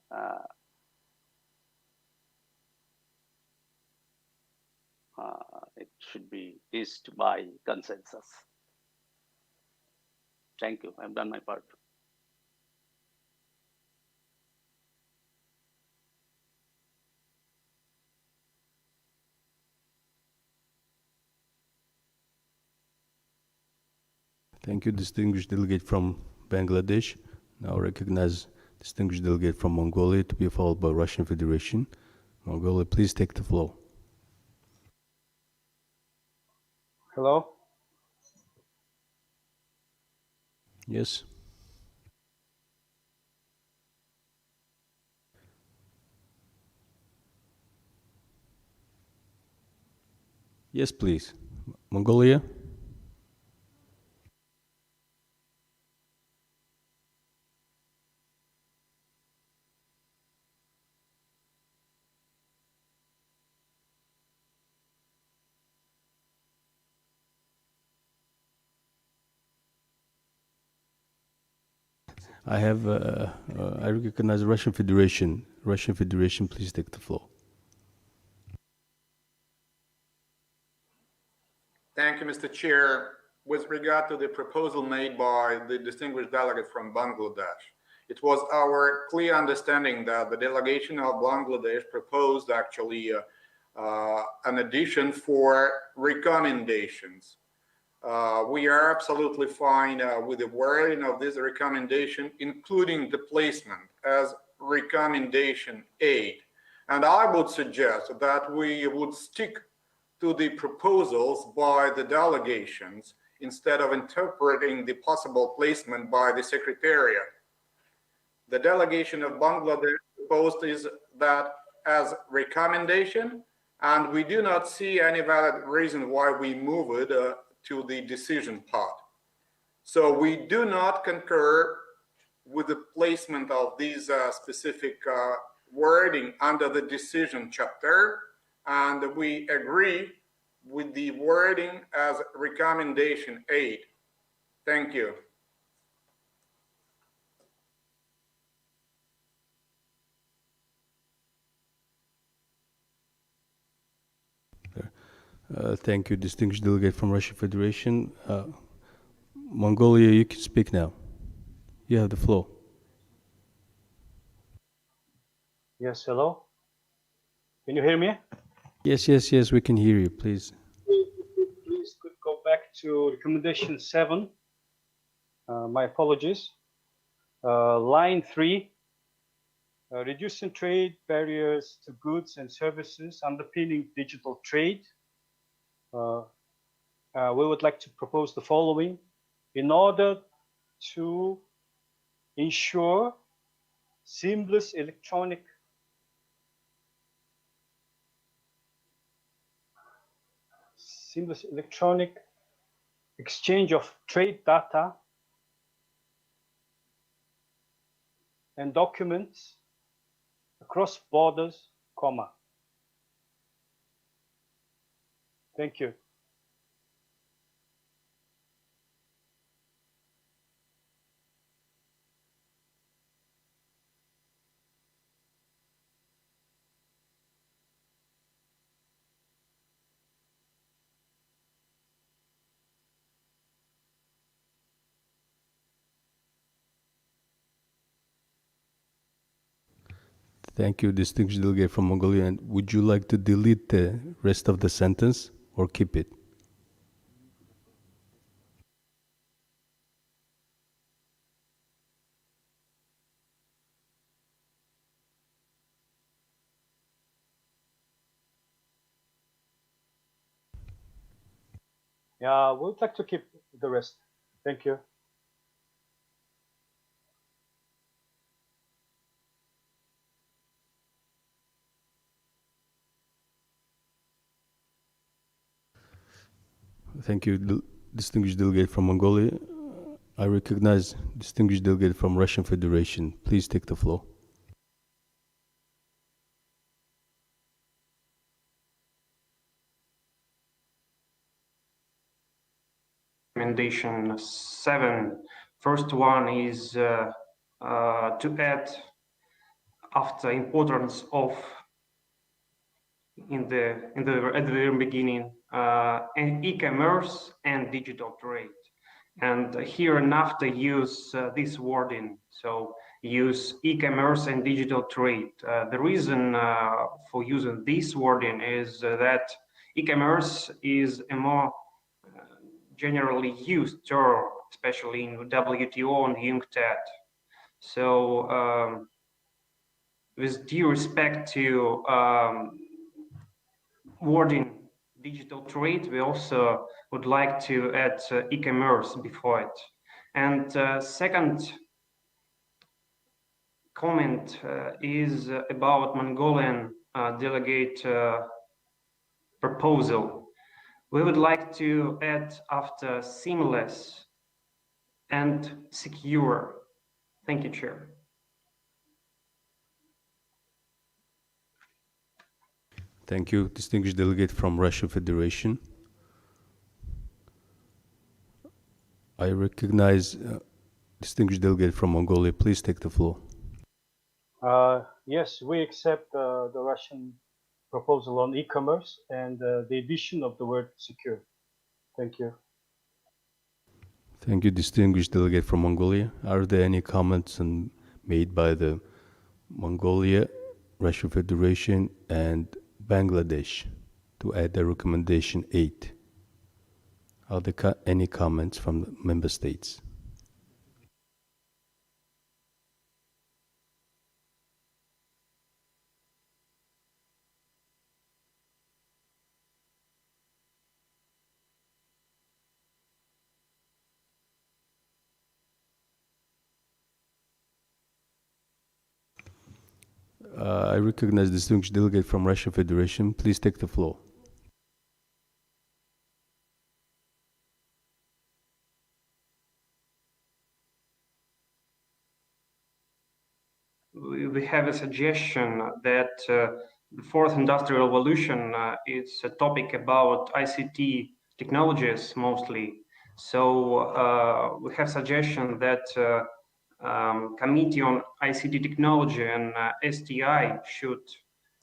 it should be reached by consensus. Thank you. I've done my part. Thank you, distinguished delegate from Bangladesh. Now recognize distinguished delegate from Mongolia to be followed by Russian Federation. Mongolia, please take the floor. Hello. Yes. Yes, please. Mongolia. I recognize Russian Federation. Russian Federation, please take the floor. Thank you, Mr. Chair. With regard to the proposal made by the distinguished delegate from Bangladesh, it was our clear understanding that the delegation of Bangladesh proposed actually an addition for recommendations. We are absolutely fine with the wording of this recommendation, including the placement as recommendation 8. And I would suggest that we would stick to the proposals by the delegations instead of interpreting the possible placement by the Secretariat. The delegation of Bangladesh proposed is that as recommendation, and we do not see any valid reason why we move it to the decision part. So we do not concur with the placement of these specific wording under the decision chapter, and we agree with the wording as recommendation 8. Thank you. Thank you, distinguished delegate from Russian Federation. Mongolia, you can speak now. You have the floor. Yes, hello. Can you hear me? Yes, we can hear you, please. Please could go back to recommendation 7. My apologies. Line 3, reducing trade barriers to goods and services underpinning digital trade. We would like to propose the following. In order to ensure seamless electronic exchange of trade data and documents across borders, comma. Thank you. Thank you, distinguished delegate from Mongolia. And would you like to delete the rest of the sentence or keep it? Yeah, we would like to keep the rest. Thank you. Thank you, distinguished delegate from Mongolia. I recognize distinguished delegate from Russian Federation. Please take the floor. Recommendation 7. First one is to add after importance of at the very beginning e-commerce and digital trade. And here NAFTA use this wording, so use e-commerce and digital trade. The reason for using this wording is that e-commerce is a more generally used term, especially in WTO and UNCTAD. So with due respect to wording digital trade, we also would like to add e-commerce before it. And second comment is about Mongolian delegate proposal. We would like to add after seamless and secure. Thank you, Chair. Thank you, distinguished delegate from Russian Federation. I recognize distinguished delegate from Mongolia. Please take the floor. Yes, we accept the Russian proposal on e-commerce and the addition of the word secure. Thank you. Thank you, distinguished delegate from Mongolia. Are there any comments made by the Mongolia, Russian Federation, and Bangladesh to add the recommendation 8? Are there any comments from the member states? I recognize the distinguished delegate from Russian Federation. Please take the floor. We have a suggestion that the fourth industrial revolution is a topic about ICT technologies mostly. So we have suggestion that Committee on ICT Technology and STI should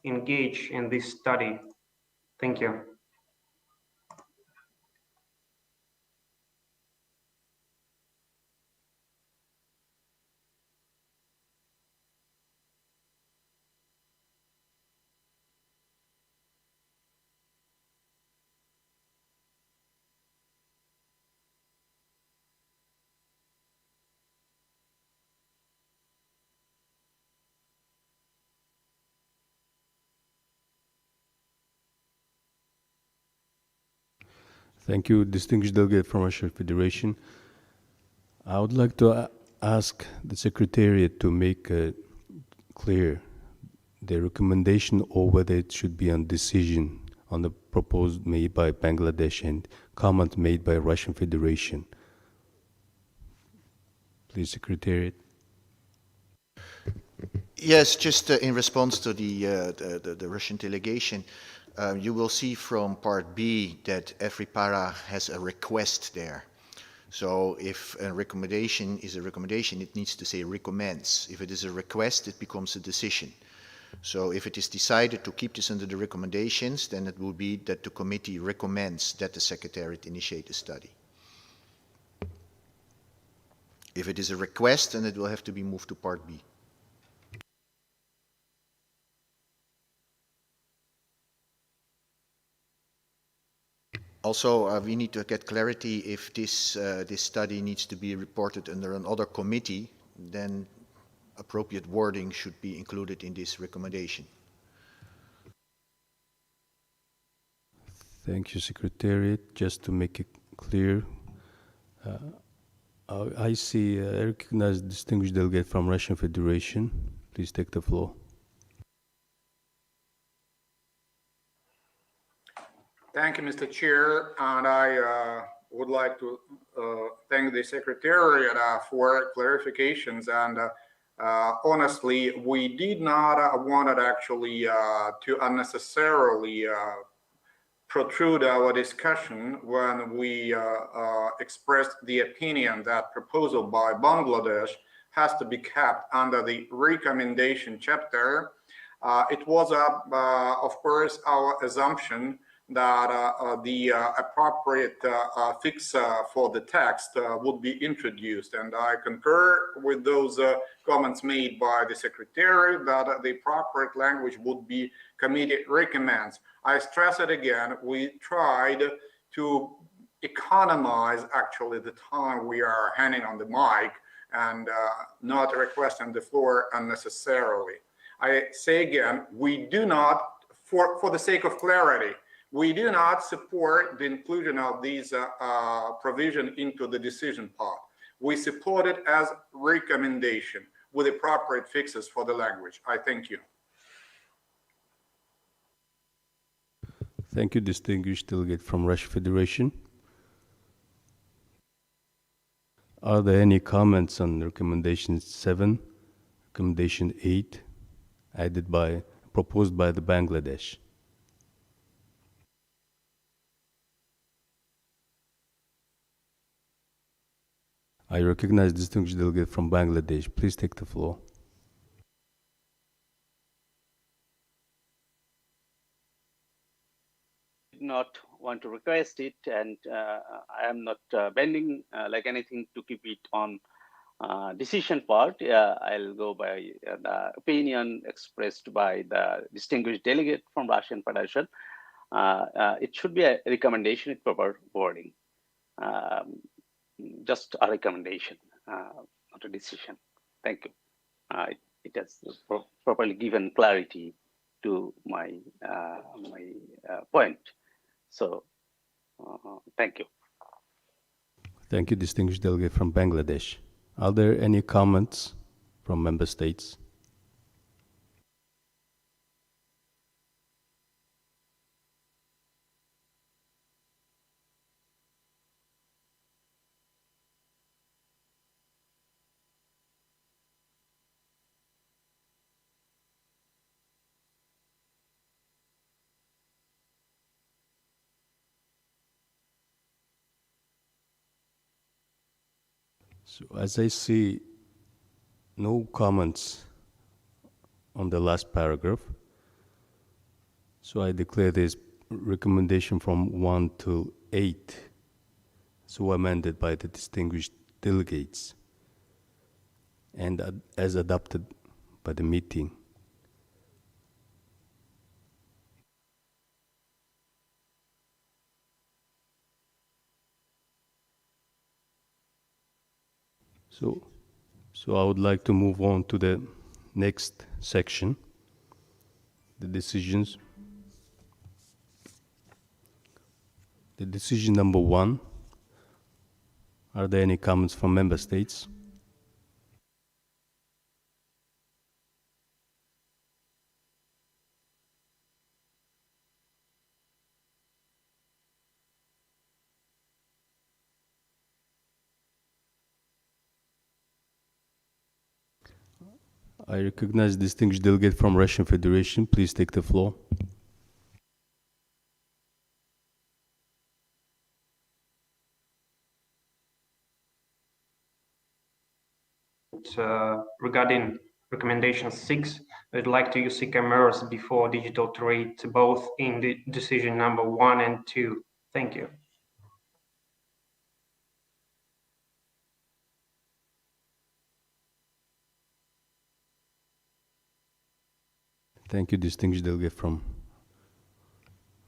engage in this study. Thank you. Thank you, distinguished delegate from Russian Federation. I would like to ask the Secretariat to make clear the recommendation or whether it should be on decision on the proposed made by Bangladesh and comment made by Russian Federation. Please, Secretariat. Yes, just in response to the Russian delegation, you will see from part B that every para has a request there. So if a recommendation is a recommendation, it needs to say recommends. If it is a request, it becomes a decision. So if it is decided to keep this under the recommendations, then it will be that the committee recommends that the Secretariat initiate a study. If it is a request, then it will have to be moved to part B. Also, we need to get clarity if this study needs to be reported under another committee, then appropriate wording should be included in this recommendation. Thank you, Secretariat. Just to make it clear, I recognize the distinguished delegate from Russian Federation. Please take the floor. Thank you, Mr. Chair, and I would like to thank the Secretariat for clarifications. And honestly, we did not want it actually to unnecessarily protrude our discussion when we expressed the opinion that proposal by Bangladesh has to be kept under the recommendation chapter. It was, of course, our assumption that the appropriate fix for the text would be introduced. And I concur with those comments made by the Secretary that the appropriate language would be committee recommends. I stress it again, we tried to economize actually the time we are handing on the mic and not requesting the floor unnecessarily. I say again, we do not, for the sake of clarity, we do not support the inclusion of these provision into the decision part. We support it as recommendation with appropriate fixes for the language. I thank you. Thank you, distinguished delegate from Russian Federation. Are there any comments on recommendation 7, recommendation 8, proposed by the Bangladesh? I recognize distinguished delegate from Bangladesh. Please take the floor. Not want to request it, and I am not bending like anything to keep it on decision part. I'll go by the opinion expressed by the distinguished delegate from Russian Federation. It should be a recommendation with proper wording. Just a recommendation, not a decision. Thank you. It has properly given clarity to my point. So, thank you. Thank you, distinguished delegate from Bangladesh. Are there any comments from member states? So as I see no comments on the last paragraph, so I declare this recommendation from 1 to 8, so amended by the distinguished delegates and as adopted by the meeting. So I would like to move on to the next section, the decisions. The decision number 1. Are there any comments from member states? I recognize distinguished delegate from Russian Federation. Please take the floor. Regarding recommendation 6, I'd like to use e-commerce before digital trade, both in the decision number 1 and 2. Thank you. Thank you, distinguished delegate from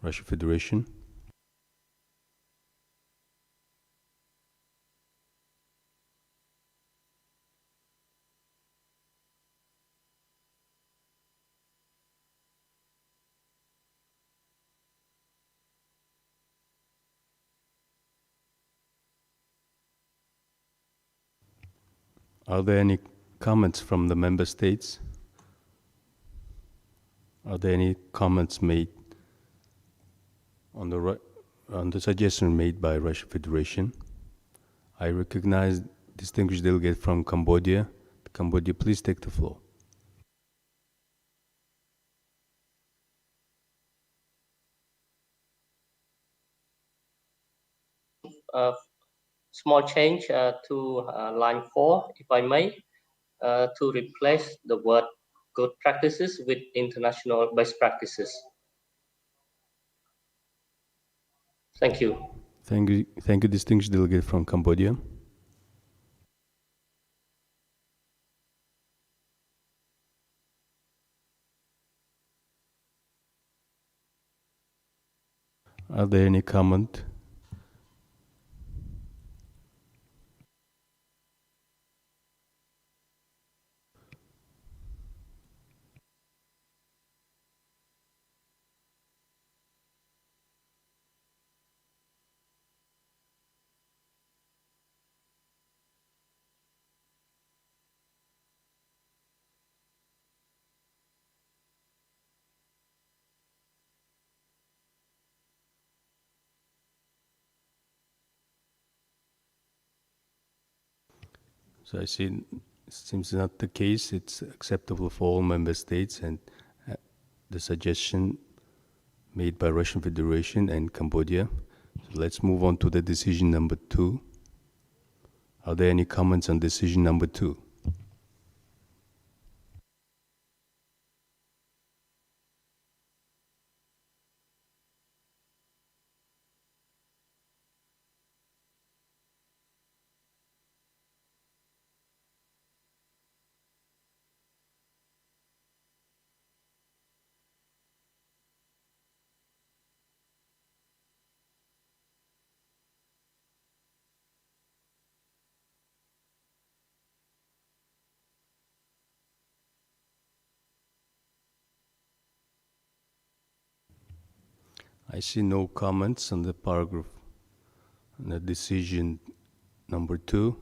Russian Federation. Are there any comments from the member states? Are there any comments made on the suggestion made by Russian Federation? I recognize distinguished delegate from Cambodia. Cambodia, please take the floor. Small change to line 4, if I may, to replace the word good practices with international best practices. Thank you. Thank you, distinguished delegate from Cambodia. Are there any comment? So I see it seems not the case. It's acceptable for all member states, and the suggestion made by Russian Federation and Cambodia. So let's move on to the decision number 2. Are there any comments on decision number 2? I see no comments on the paragraph, on the decision number 2.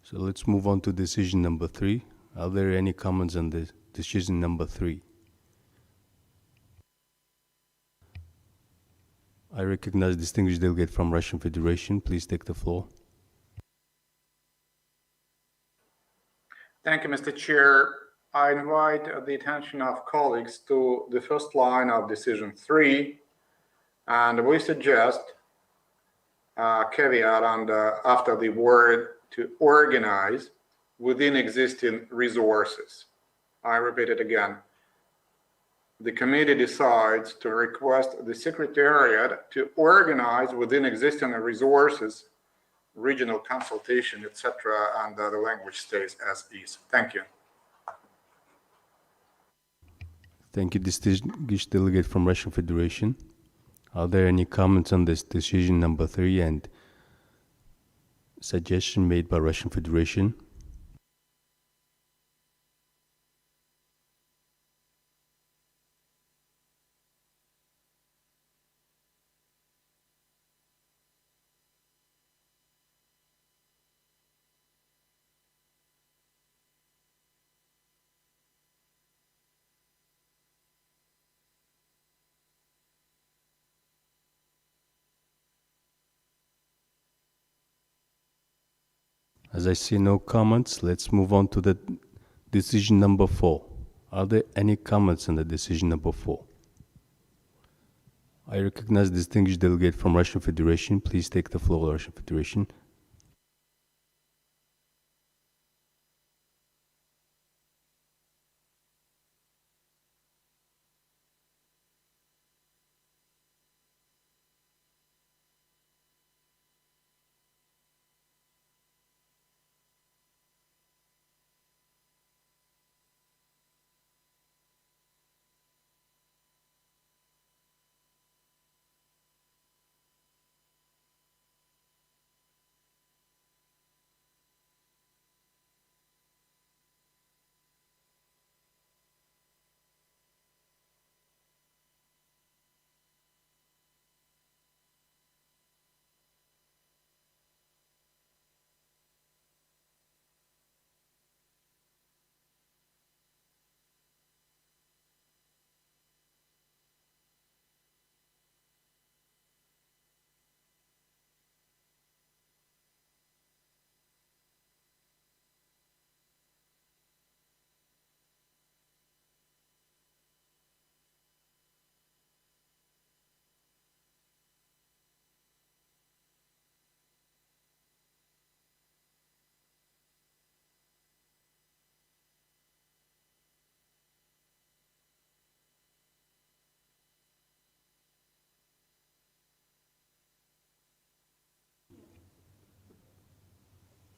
So let's move on to decision number 3. Are there any comments on the decision number 3? I recognize distinguished delegate from Russian Federation. Please take the floor. Thank you, Mr. Chair. I invite the attention of colleagues to the first line of decision 3, and we suggest a caveat after the word to organize within existing resources. I repeat it again. The committee decides to request the Secretariat to organize within existing resources, regional consultation, etc., and the language stays as is. Thank you. Thank you, distinguished delegate from Russian Federation. Are there any comments on this decision number 3 and suggestion made by Russian Federation? As I see no comments, let's move on to the decision number 4. Are there any comments on the decision number 4? I recognize distinguished delegate from Russian Federation. Please take the floor, Russian Federation.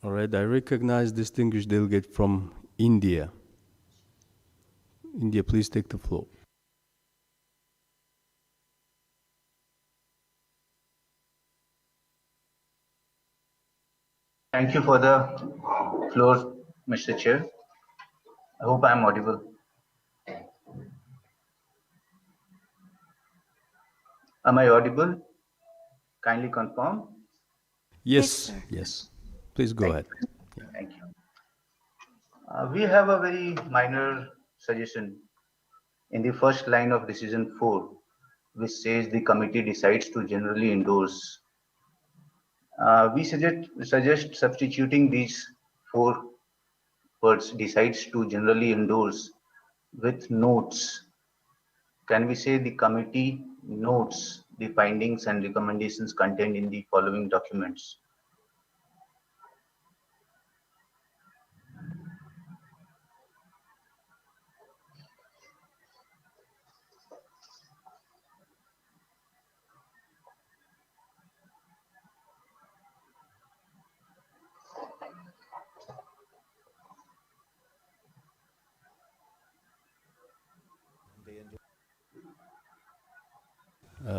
All right, I recognize distinguished delegate from India. India, please take the floor. Thank you for the floor, Mr. Chair. I hope I am audible. Am I audible? Kindly confirm. Yes, yes. Please go ahead. Thank you. We have a very minor suggestion in the first line of decision 4, which says the committee decides to generally endorse. We suggest substituting these 4 words decides to generally endorse with notes. Can we say the committee notes the findings and recommendations contained in the following documents?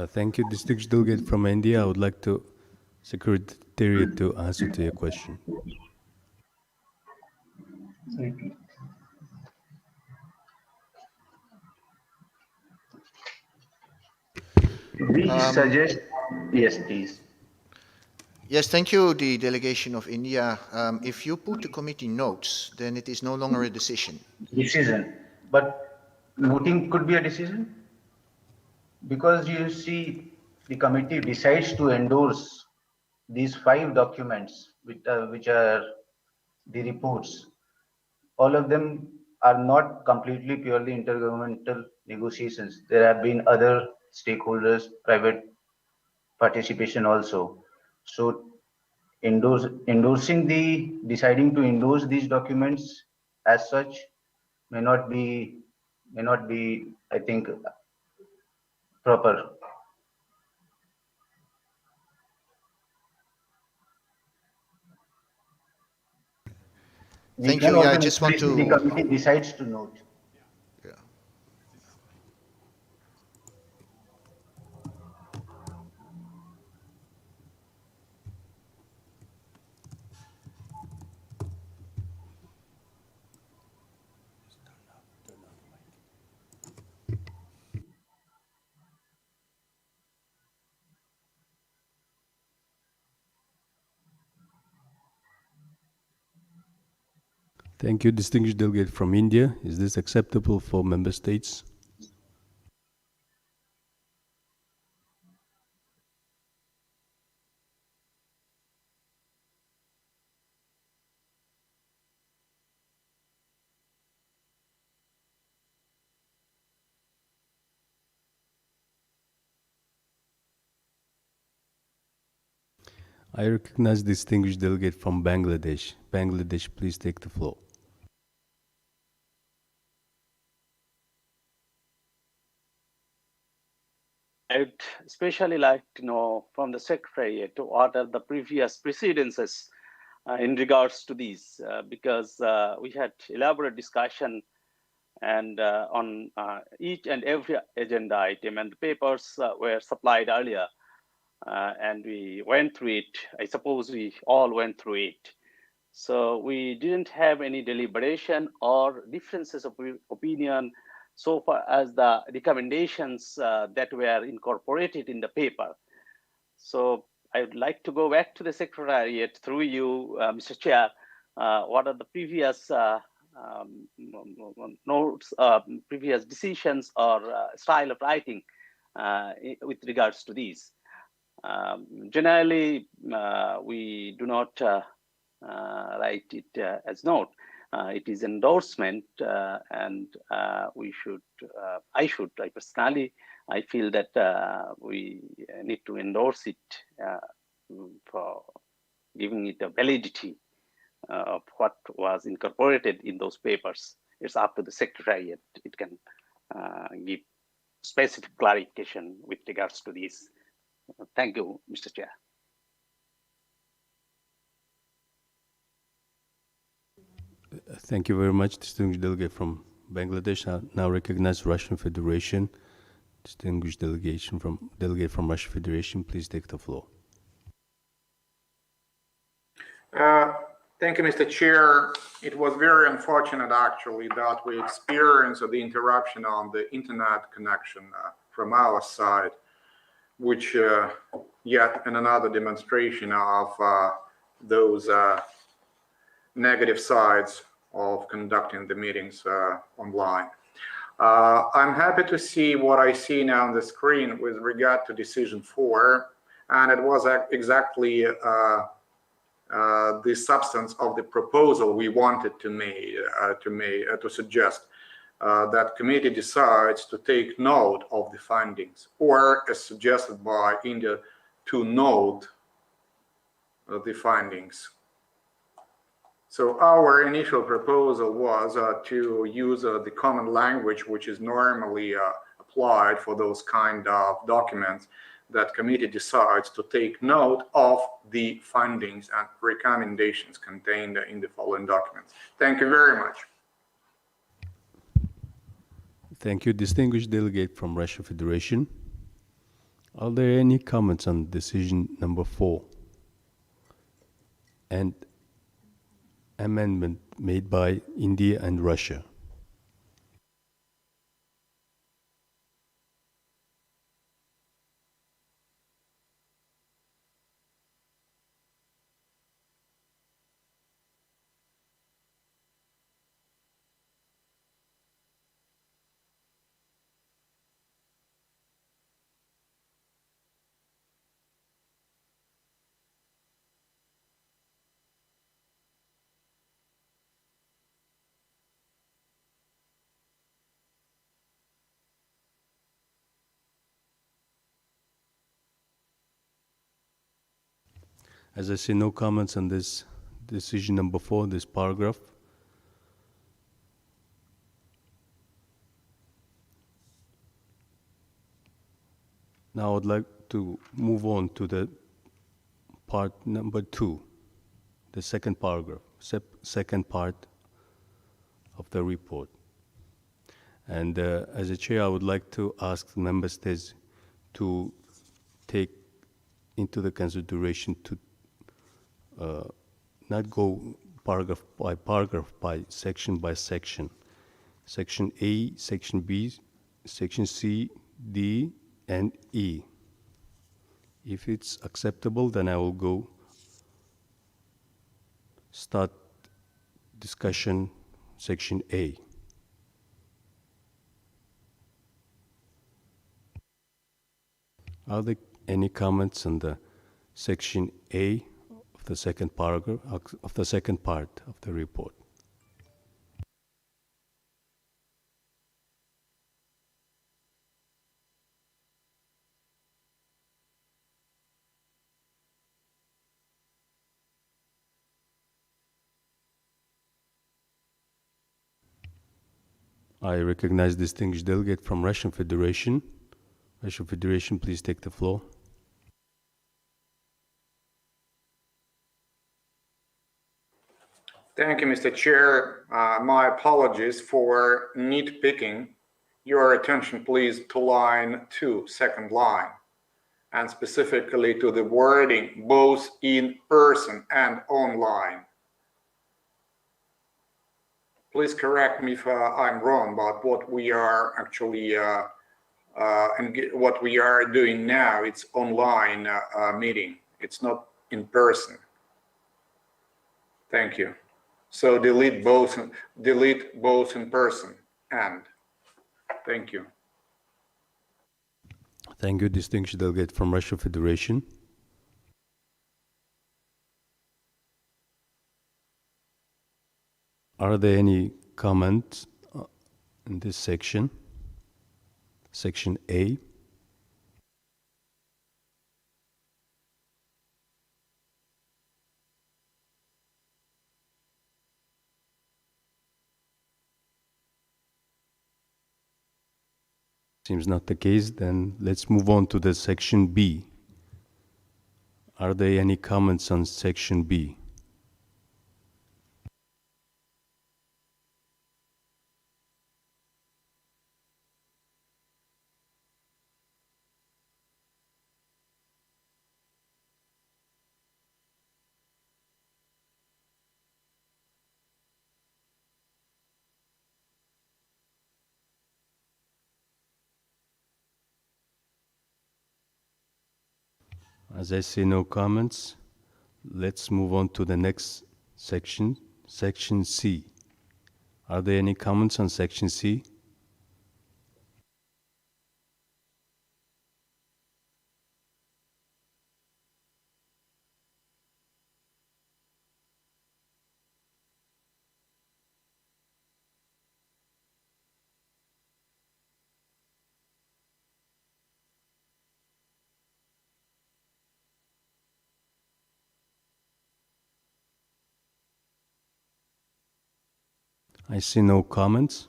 Thank you, distinguished delegate from India. I would like to Secretariat to answer to your question. We suggest, yes, please. Yes, thank you, the delegation of India. If you put the committee notes, then it is no longer a decision. Decision, but noting could be a decision, because you see the committee decides to endorse these 5 documents which are the reports. All of them are not completely purely intergovernmental negotiations. There have been other stakeholders, private participation also. So deciding to endorse these documents as such may not be, I think, proper. Thank you. Yeah, I just want to. The committee decides to note. Yeah. Thank you, distinguished delegate from India. Is this acceptable for member states? I recognize the distinguished delegate from Bangladesh. Bangladesh, please take the floor. I would especially like to know from the Secretariat what are the previous precedences in regards to these, because we had elaborate discussion and on each and every agenda item, and the papers were supplied earlier, and we went through it. I suppose we all went through it. So we didn't have any deliberation or differences of opinion so far as the recommendations that were incorporated in the paper. So I would like to go back to the Secretariat through you, Mr. Chair. What are the previous notes, previous decisions or style of writing with regards to these? Generally, we do not write it as note. It is endorsement, and we should. I personally, I feel that we need to endorse it for giving it a validity of what was incorporated in those papers. It's up to the Secretariat. It can give specific clarification with regards to this. Thank you, Mr. Chair. Thank you very much, distinguished delegate from Bangladesh. I now recognize Russian Federation. Distinguished delegate from Russian Federation, please take the floor. Thank you, Mr. Chair. It was very unfortunate, actually, that we experienced the interruption on the internet connection from our side, which yet another demonstration of those negative sides of conducting the meetings online. I'm happy to see what I see now on the screen with regard to decision 4, and it was exactly the substance of the proposal we wanted to suggest. That committee decides to take note of the findings, or as suggested by India, to note the findings. So our initial proposal was to use the common language which is normally applied for those kind of documents, that committee decides to take note of the findings and recommendations contained in the following documents. Thank you very much. Thank you, distinguished delegate from Russian Federation. Are there any comments on decision number 4 and amendment made by India and Russia? As I see no comments on this decision number 4, this paragraph, now I would like to move on to the part number 2, the second paragraph, second part of the report. And as a chair, I would like to ask the member states to take into the consideration to not go paragraph, by section, section A, section B, section C, D, and E. If it's acceptable, then I will go start discussion section A. Are there any comments on the section A of the second paragraph, of the second part of the report? I recognize distinguished delegate from Russian Federation. Russian Federation, please take the floor. Thank you, Mr. Chair. My apologies for nitpicking. Your attention, please, to line 2, second line, and specifically to the wording both in person and online. Please correct me if I'm wrong, but what we are actually what we are doing now, it's online meeting. It's not in person. Thank you. So delete both in person and. Thank you. Thank you, distinguished delegate from Russian Federation. Are there any comments in this section? Section A. Seems not the case, then let's move on to the section B. Are there any comments on section B? As I see no comments, let's move on to the next section, section C. Are there any comments on section C? I see no comments.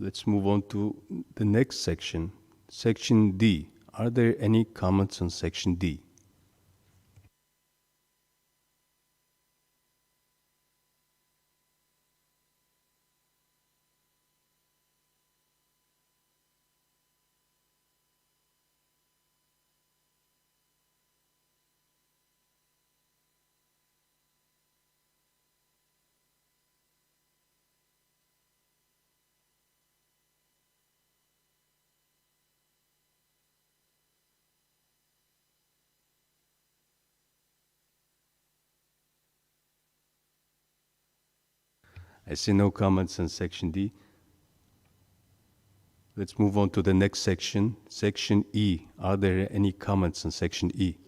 Let's move on to the next section, Section D. Are there any comments on Section D? I see no comments on Section D. Let's move on to the next section, Section E. Are there any comments on Section E?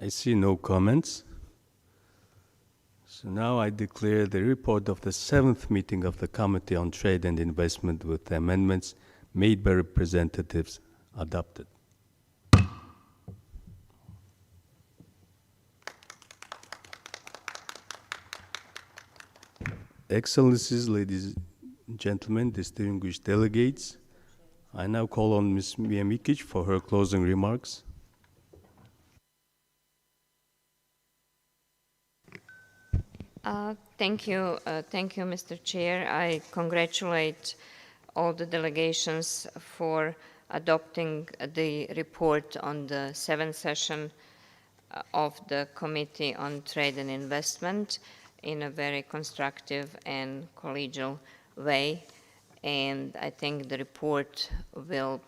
I see no comments. So now I declare the report of the 7th meeting of the Committee on Trade and Investment with the amendments made by representatives adopted. Excellencies, ladies and gentlemen, distinguished delegates, I now call on Ms. Miyamikic for her closing remarks. Thank you, Mr. Chair. I congratulate all the delegations for adopting the report on the 7th session of the Committee on Trade and Investment in a very constructive and collegial way. And I think the report will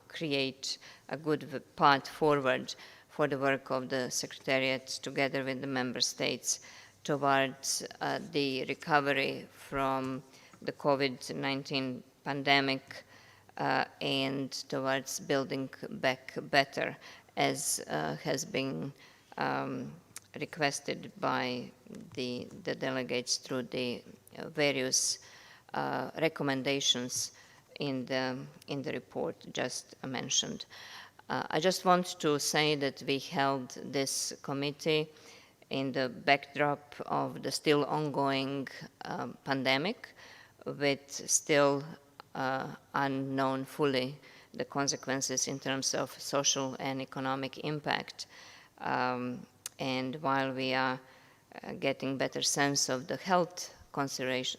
create a good path forward for the work of the Secretariat together with the Member States towards the recovery from the COVID-19 pandemic and towards building back better, as has been requested by the delegates through the various recommendations in the report just mentioned. I just want to say that we held this committee in the backdrop of the still ongoing pandemic, with still unknown fully the consequences in terms of social and economic impact. And while we are getting better sense of the health concerns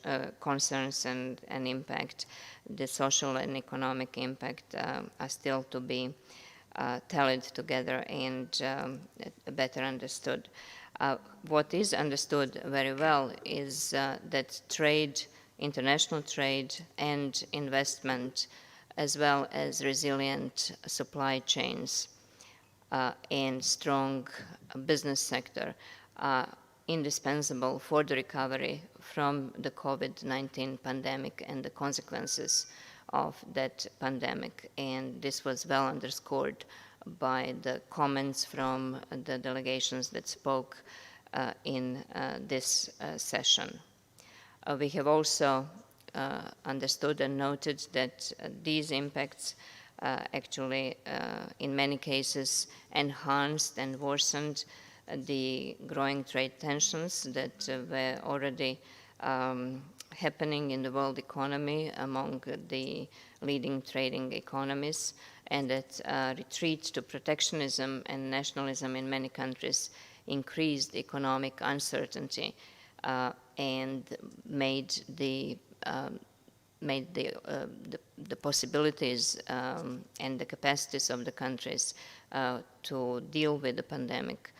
and impact, the social and economic impact are still to be tallied together and better understood. What is understood very well is that trade, international trade and investment, as well as resilient supply chains and strong business sector, are indispensable for the recovery from the COVID-19 pandemic and the consequences of that pandemic. And this was well underscored by the comments from the delegations that spoke in this session. We have also understood and noted that these impacts actually, in many cases, enhanced and worsened the growing trade tensions that were already happening in the world economy among the leading trading economies, and that retreat to protectionism and nationalism in many countries increased economic uncertainty and made the possibilities and the capacities of the countries to deal with the pandemic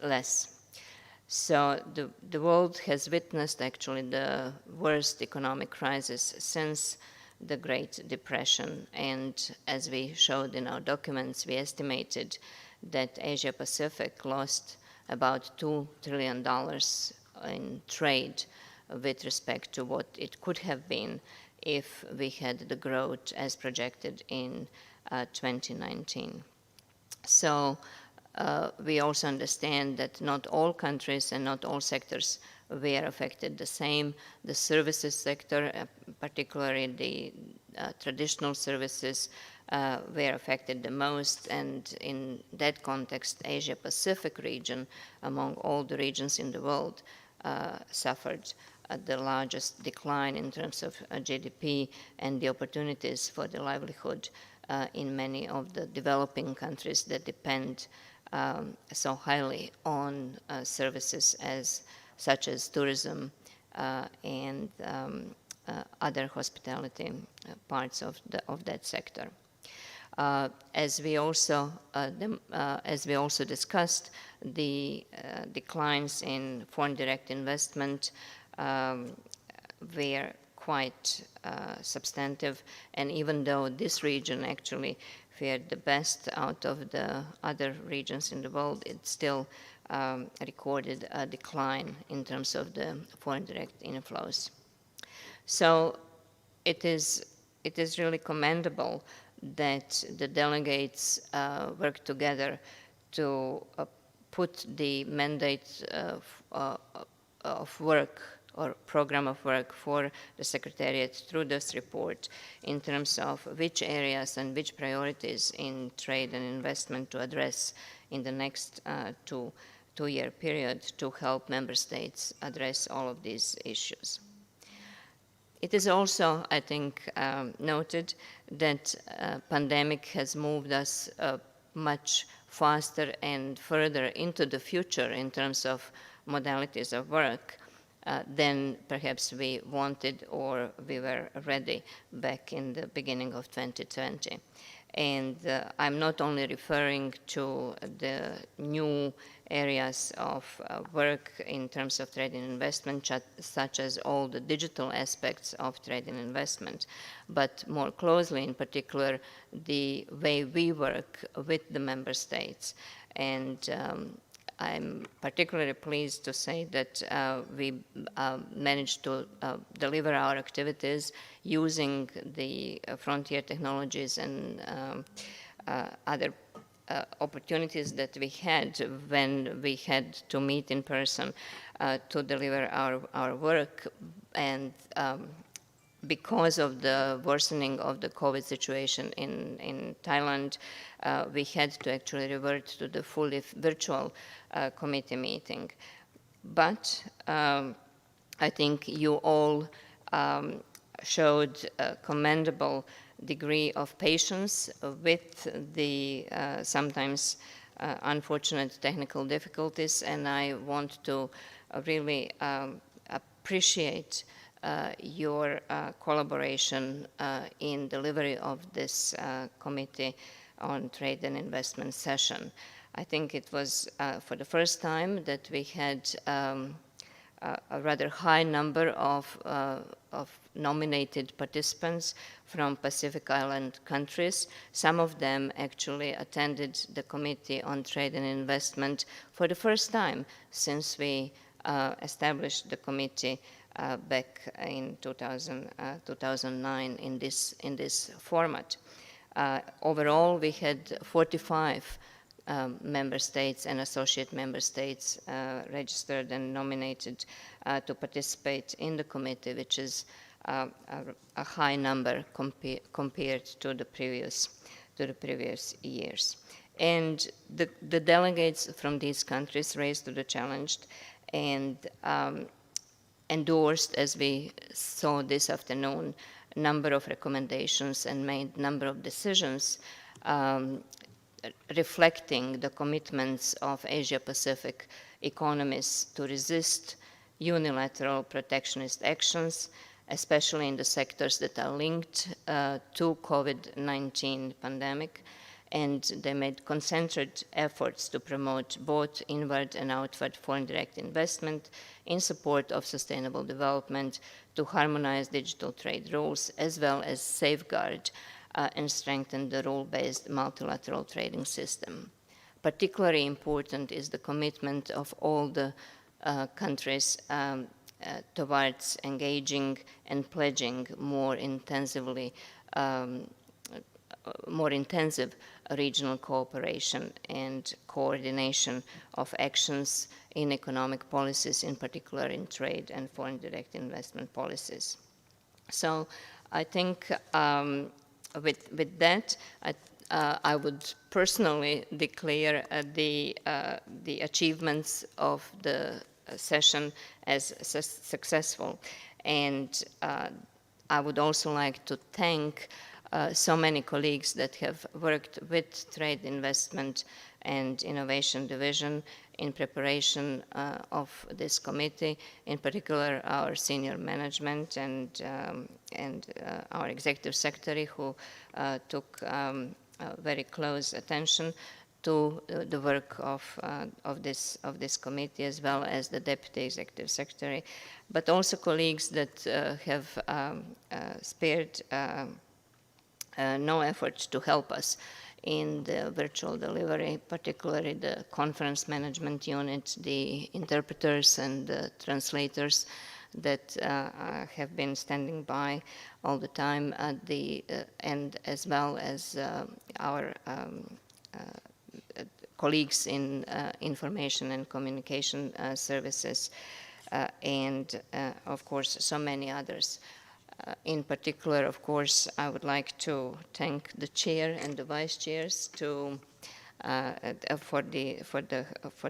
less. So the world has witnessed actually the worst economic crisis since the Great Depression, and as we showed in our documents, we estimated that Asia Pacific lost about $2 trillion in trade with respect to what it could have been if we had the growth as projected in 2019. So we also understand that not all countries and not all sectors were affected the same. The services sector, particularly the traditional services, were affected the most, and in that context, Asia-Pacific region, among all the regions in the world, suffered the largest decline in terms of GDP and the opportunities for the livelihood in many of the developing countries that depend so highly on services such as tourism and other hospitality parts of that sector. As we also discussed, the declines in foreign direct investment were quite substantive, and even though this region actually fared the best out of the other regions in the world, it still recorded a decline in terms of the foreign direct inflows. So it is really commendable that the delegates work together to put the mandate of work or program of work for the Secretariat through this report in terms of which areas and which priorities in trade and investment to address in the next two-year period to help member states address all of these issues. It is also, I think, noted that pandemic has moved us much faster and further into the future in terms of modalities of work than perhaps we wanted or we were ready back in the beginning of 2020. And I'm not only referring to the new areas of work in terms of trade and investment, such as all the digital aspects of trade and investment, but more closely, in particular, the way we work with the member states. And I'm particularly pleased to say that we managed to deliver our activities using the frontier technologies and other opportunities that we had when we had to meet in person to deliver our work. And because of the worsening of the COVID situation in Thailand, we had to actually revert to the fully virtual committee meeting. But I think you all showed a commendable degree of patience with the sometimes unfortunate technical difficulties, and I want to really appreciate your collaboration in delivery of this Committee on Trade and Investment session. I think it was for the first time that we had a rather high number of nominated participants from Pacific Island countries. Some of them actually attended the Committee on Trade and Investment for the first time since we established the committee back in 2009 in this format. Overall, we had 45 member states and associate member states registered and nominated to participate in the committee, which is a high number compared to the previous years. And the delegates from these countries raised to the challenge and endorsed, as we saw this afternoon, a number of recommendations and made a number of decisions reflecting the commitments of Asia-Pacific economies to resist unilateral protectionist actions, especially in the sectors that are linked to COVID-19 pandemic, and they made concentrated efforts to promote both inward and outward foreign direct investment in support of sustainable development, to harmonize digital trade rules, as well as safeguard and strengthen the rule-based multilateral trading system. Particularly important is the commitment of all the countries towards engaging and pledging more intensive regional cooperation and coordination of actions in economic policies, in particular in trade and foreign direct investment policies. So I think with that, I would personally declare the achievements of the session as successful. And I would also like to thank so many colleagues that have worked with Trade, Investment and Innovation Division in preparation of this committee, in particular our senior management and our executive secretary, who took very close attention to the work of this committee, as well as the deputy executive secretary, but also colleagues that have spared no effort to help us in the virtual delivery, particularly the conference management unit, the interpreters and the translators that have been standing by all the time, and as well as our colleagues in information and communication services, and of course so many others. In particular, of course, I would like to thank the chair and the vice chairs for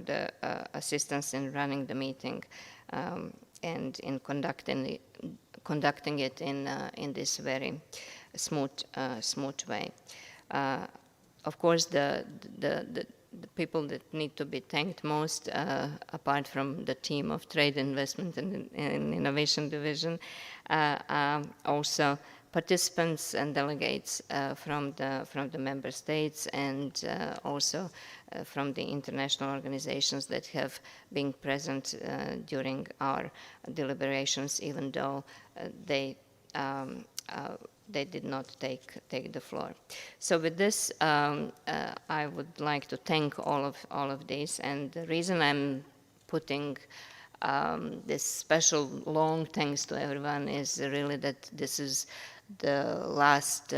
the assistance in running the meeting and in conducting it in this very smooth way. Of course, the people that need to be thanked most, apart from the team of Trade, Investment and Innovation Division, also participants and delegates from the member states, and also from the international organizations that have been present during our deliberations, even though they did not take the floor. So with this, I would like to thank all of these, and the reason I'm putting this special long thanks to everyone is really that this is the last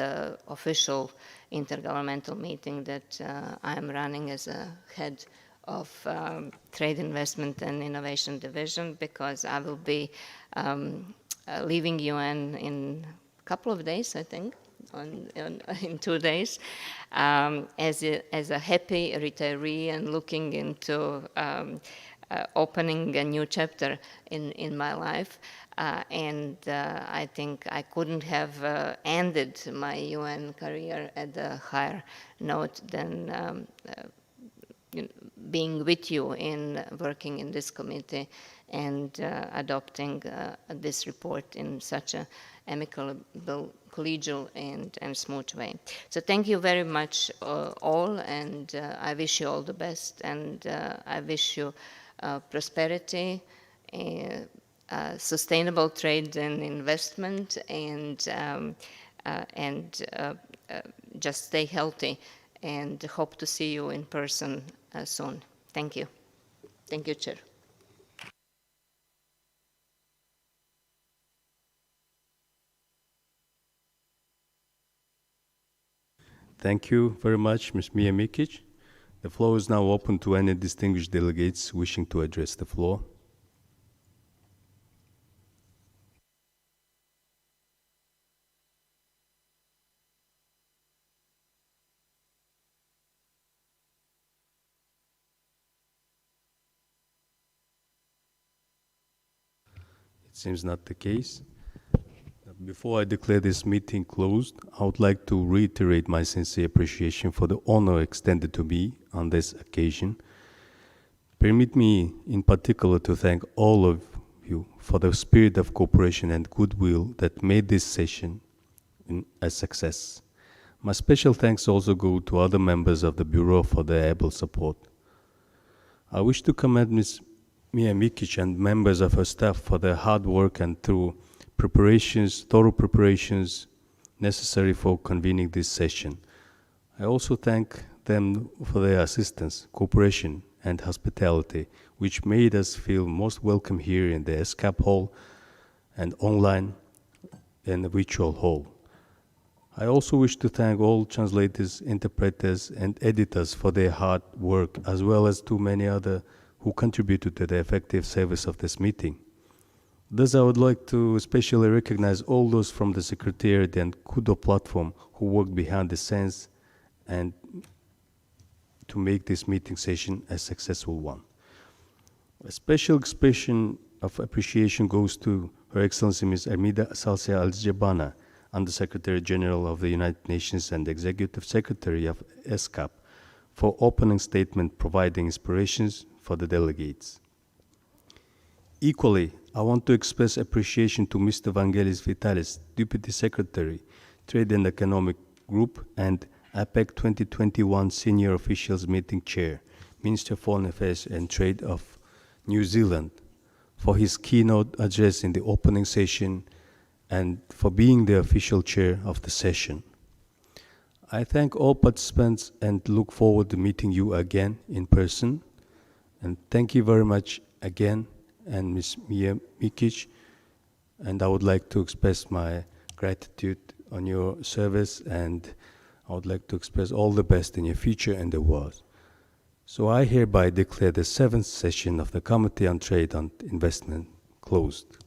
official intergovernmental meeting that I'm running as a head of Trade, Investment and Innovation Division, because I will be leaving UN in couple of days, I think, in 2 days, as a happy retiree and looking into opening a new chapter in my life. And I think I couldn't have ended my UN career at a higher note than being with you in working in this committee and adopting this report in such a amicable, collegial, and smooth way. So thank you very much all, and I wish you all the best, and I wish you prosperity, sustainable trade and investment, and just stay healthy, and hope to see you in person soon. Thank you. Thank you, Chair. Thank you very much, Ms. Mia Mikic. The floor is now open to any distinguished delegates wishing to address the floor. It seems not the case. Before I declare this meeting closed, I would like to reiterate my sincere appreciation for the honor extended to me on this occasion. Permit me in particular to thank all of you for the spirit of cooperation and goodwill that made this session a success. My special thanks also go to other members of the Bureau for their able support. I wish to commend Ms. Mia Mikic and members of her staff for their hard work and thorough preparations necessary for convening this session. I also thank them for their assistance, cooperation, and hospitality, which made us feel most welcome here in the ESCAP hall and online in the virtual hall. I also wish to thank all translators, interpreters, and editors for their hard work, as well as to many others who contributed to the effective service of this meeting. Thus, I would like to especially recognize all those from the Secretariat and Kudo platform who worked behind the scenes and to make this meeting session a successful one. A special expression of appreciation goes to Her Excellency Ms. Armida Salcia Al-Jabana, Under-Secretary General of the United Nations and Executive Secretary of ESCAP, for opening statement providing inspirations for the delegates. Equally, I want to express appreciation to Mr. Vangelis Vitalis, Deputy Secretary, Trade and Economic Group and APEC 2021 Senior Officials Meeting Chair, Minister of Foreign Affairs and Trade of New Zealand, for his keynote address in the opening session and for being the official chair of the session. I thank all participants and look forward to meeting you again in person. And thank you very much again, and Ms. Mia Mikic. And I would like to express my gratitude on your service, and I would like to express all the best in your future endeavors. So I hereby declare the 7th session of the Committee on Trade and Investment closed.